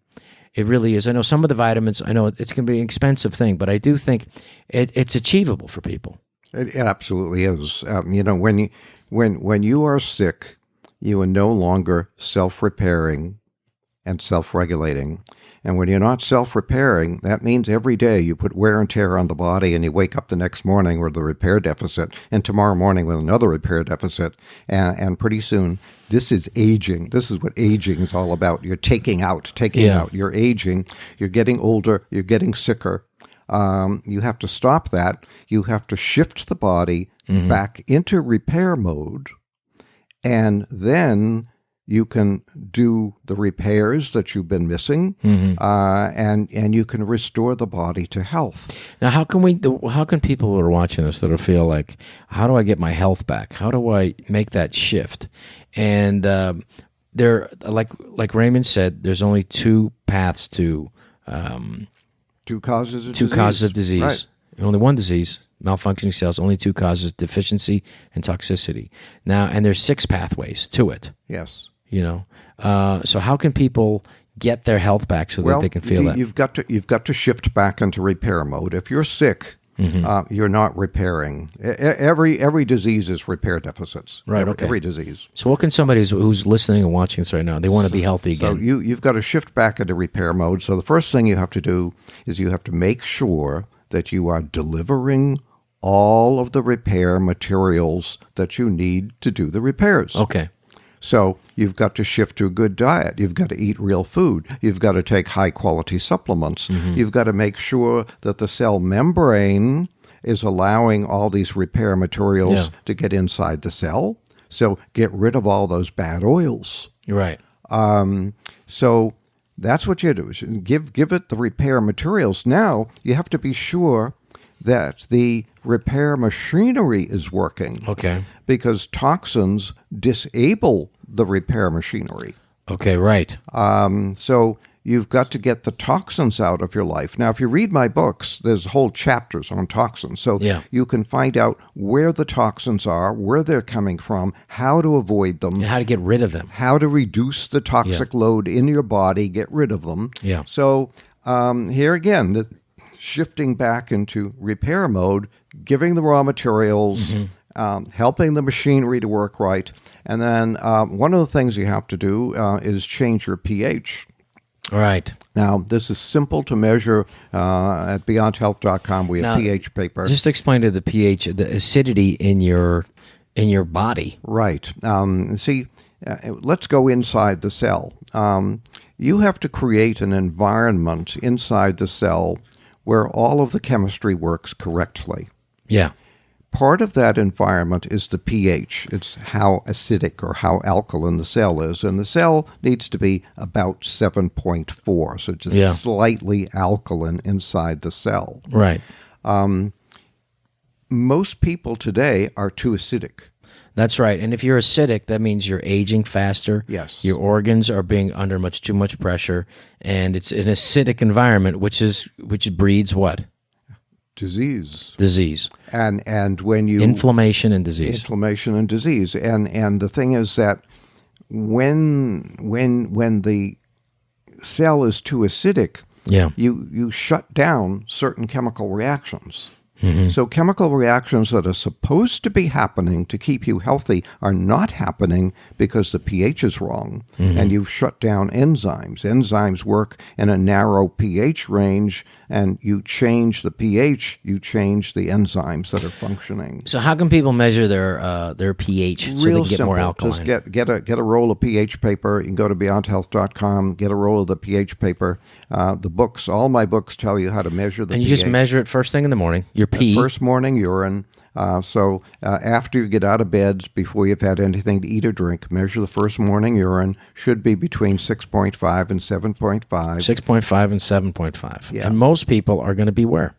It really is. I know some of the vitamins, I know it's going to be an expensive thing, but I do think it's achievable for people. It absolutely is. When you are sick, you are no longer self-repairing and self-regulating. And when you're not self-repairing, that means every day you put wear and tear on the body, and you wake up the next morning with a repair deficit, and tomorrow morning with another repair deficit, and pretty soon, this is aging. This is what aging is all about. You're taking out. You're aging. You're getting older. You're getting sicker. You have to stop that. You have to shift the body back into repair mode, and then you can do the repairs that you've been missing, and you can restore the body to health. Now, how can people who are watching this that feel like, how do I get my health back? How do I make that shift? And there, like Raymond said, there's only two paths to two causes of disease. Right. Only one disease, malfunctioning cells, only two causes, deficiency and toxicity. Now, and there's 6 pathways to it. Yes. So how can people get their health back so that they can feel that? You've got to shift back into repair mode. If you're sick, you're not repairing. Every disease is repair deficits. Right. Every disease. So what can somebody who's listening and watching this right now, they want to be healthy again? So you've got to shift back into repair mode. So the first thing you have to do is you have to make sure that you are delivering all of the repair materials that you need to do the repairs. Okay. So you've got to shift to a good diet. You've got to eat real food. You've got to take high-quality supplements. You've got to make sure that the cell membrane is allowing all these repair materials to get inside the cell. So get rid of all those bad oils. Right. So that's what you do. Give it the repair materials. Now you have to be sure that the repair machinery is working. Okay. Because toxins disable the repair machinery. Okay, right. So you've got to get the toxins out of your life. Now, if you read my books, there's whole chapters on toxins. So you can find out where the toxins are, where they're coming from, how to avoid them. And how to get rid of them. How to reduce the toxic load in your body, get rid of them. Yeah. So here again, shifting back into repair mode, giving the raw materials, helping the machinery to work right. And then one of the things you have to do is change your pH. Right. Now, this is simple to measure. At beyondhealth.com, we have pH paper. Just explain to the pH, the acidity in your in your body. Right. See, let's go inside the cell. You have to create an environment inside the cell where all of the chemistry works correctly. Yeah. Part of that environment is the pH. It's how acidic or how alkaline the cell is. And the cell needs to be about 7.4, so just slightly alkaline inside the cell. Right. Most people today are too acidic. That's right. And if you're acidic, that means you're aging faster. Yes. Your organs are being under too much pressure, and it's an acidic environment, which breeds what? Disease. And when you inflammation and disease. And the thing is that when the cell is too acidic, you shut down certain chemical reactions. Mm-hmm. So chemical reactions that are supposed to be happening to keep you healthy are not happening because the pH is wrong, and you've shut down enzymes. Enzymes work in a narrow pH range, and you change the pH, you change the enzymes that are functioning. So how can people measure their pH so they get more alkaline? Just get a roll of pH paper. You can go to beyondhealth.com, get a roll of the pH paper. The books, all my books tell you how to measure the pH. And you just measure it first thing in the morning, your pee. First morning urine. So after you get out of bed, before you've had anything to eat or drink, measure the first morning urine. Should be between 6.5 and 7.5. 6.5 and 7.5. Yeah. And most people are going to be where?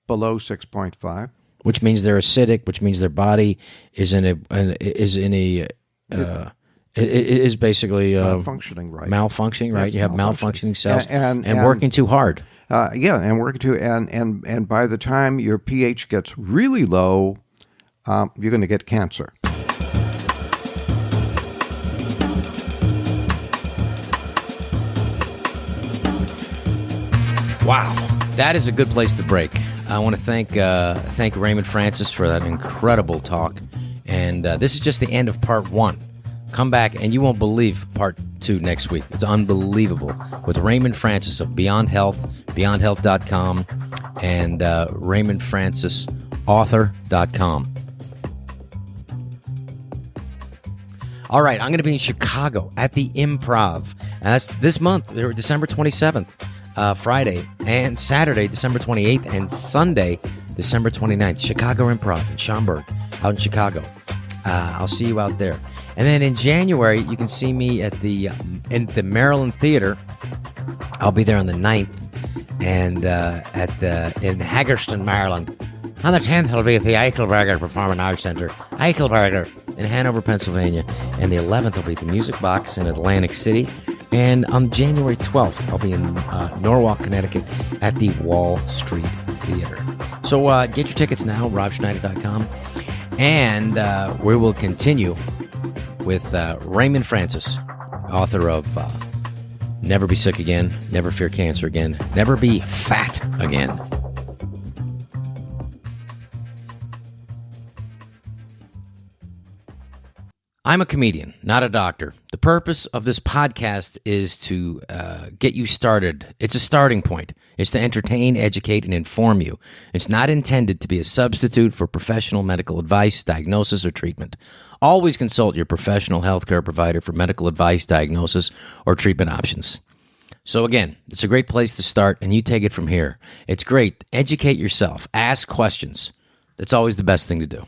Below 6.5. Which means they're acidic, which means their body is basically malfunctioning, right? Malfunctioning, right? That's you have malfunctioning cells and working too hard. And by the time your pH gets really low, you're going to get cancer. Wow, that is a good place to break. I want to thank Raymond Francis for that incredible talk. And this is just the end of part 1. Come back and you won't believe part 2 next week. It's unbelievable with Raymond Francis of Beyond Health, beyondhealth.com, and RaymondFrancisAuthor.com. All right, I'm going to be in Chicago at the Improv. And that's this month, December 27th, Friday, and Saturday, December 28th, and Sunday, December 29th. Chicago Improv in Schaumburg, out in Chicago. I'll see you out there. And then in January, you can see me at in the Maryland Theater. I'll be there on the 9th, and in Hagerstown, Maryland. On the 10th, I'll be at the Eichelberger Performing Arts Center, Eichelberger in Hanover, Pennsylvania. And the 11th, I'll be at the Music Box in Atlantic City. And on January 12th, I'll be in Norwalk, Connecticut at the Wall Street Theater. So get your tickets now, robschneider.com. And we will continue with Raymond Francis, author of Never Be Sick Again, Never Fear Cancer Again, Never Be Fat Again. I'm a comedian, not a doctor. The purpose of this podcast is to get you started. It's a starting point. It's to entertain, educate, and inform you. It's not intended to be a substitute for professional medical advice, diagnosis, or treatment. Always consult your professional healthcare provider for medical advice, diagnosis, or treatment options. So again, it's a great place to start, and you take it from here. It's great. Educate yourself. Ask questions. That's always the best thing to do.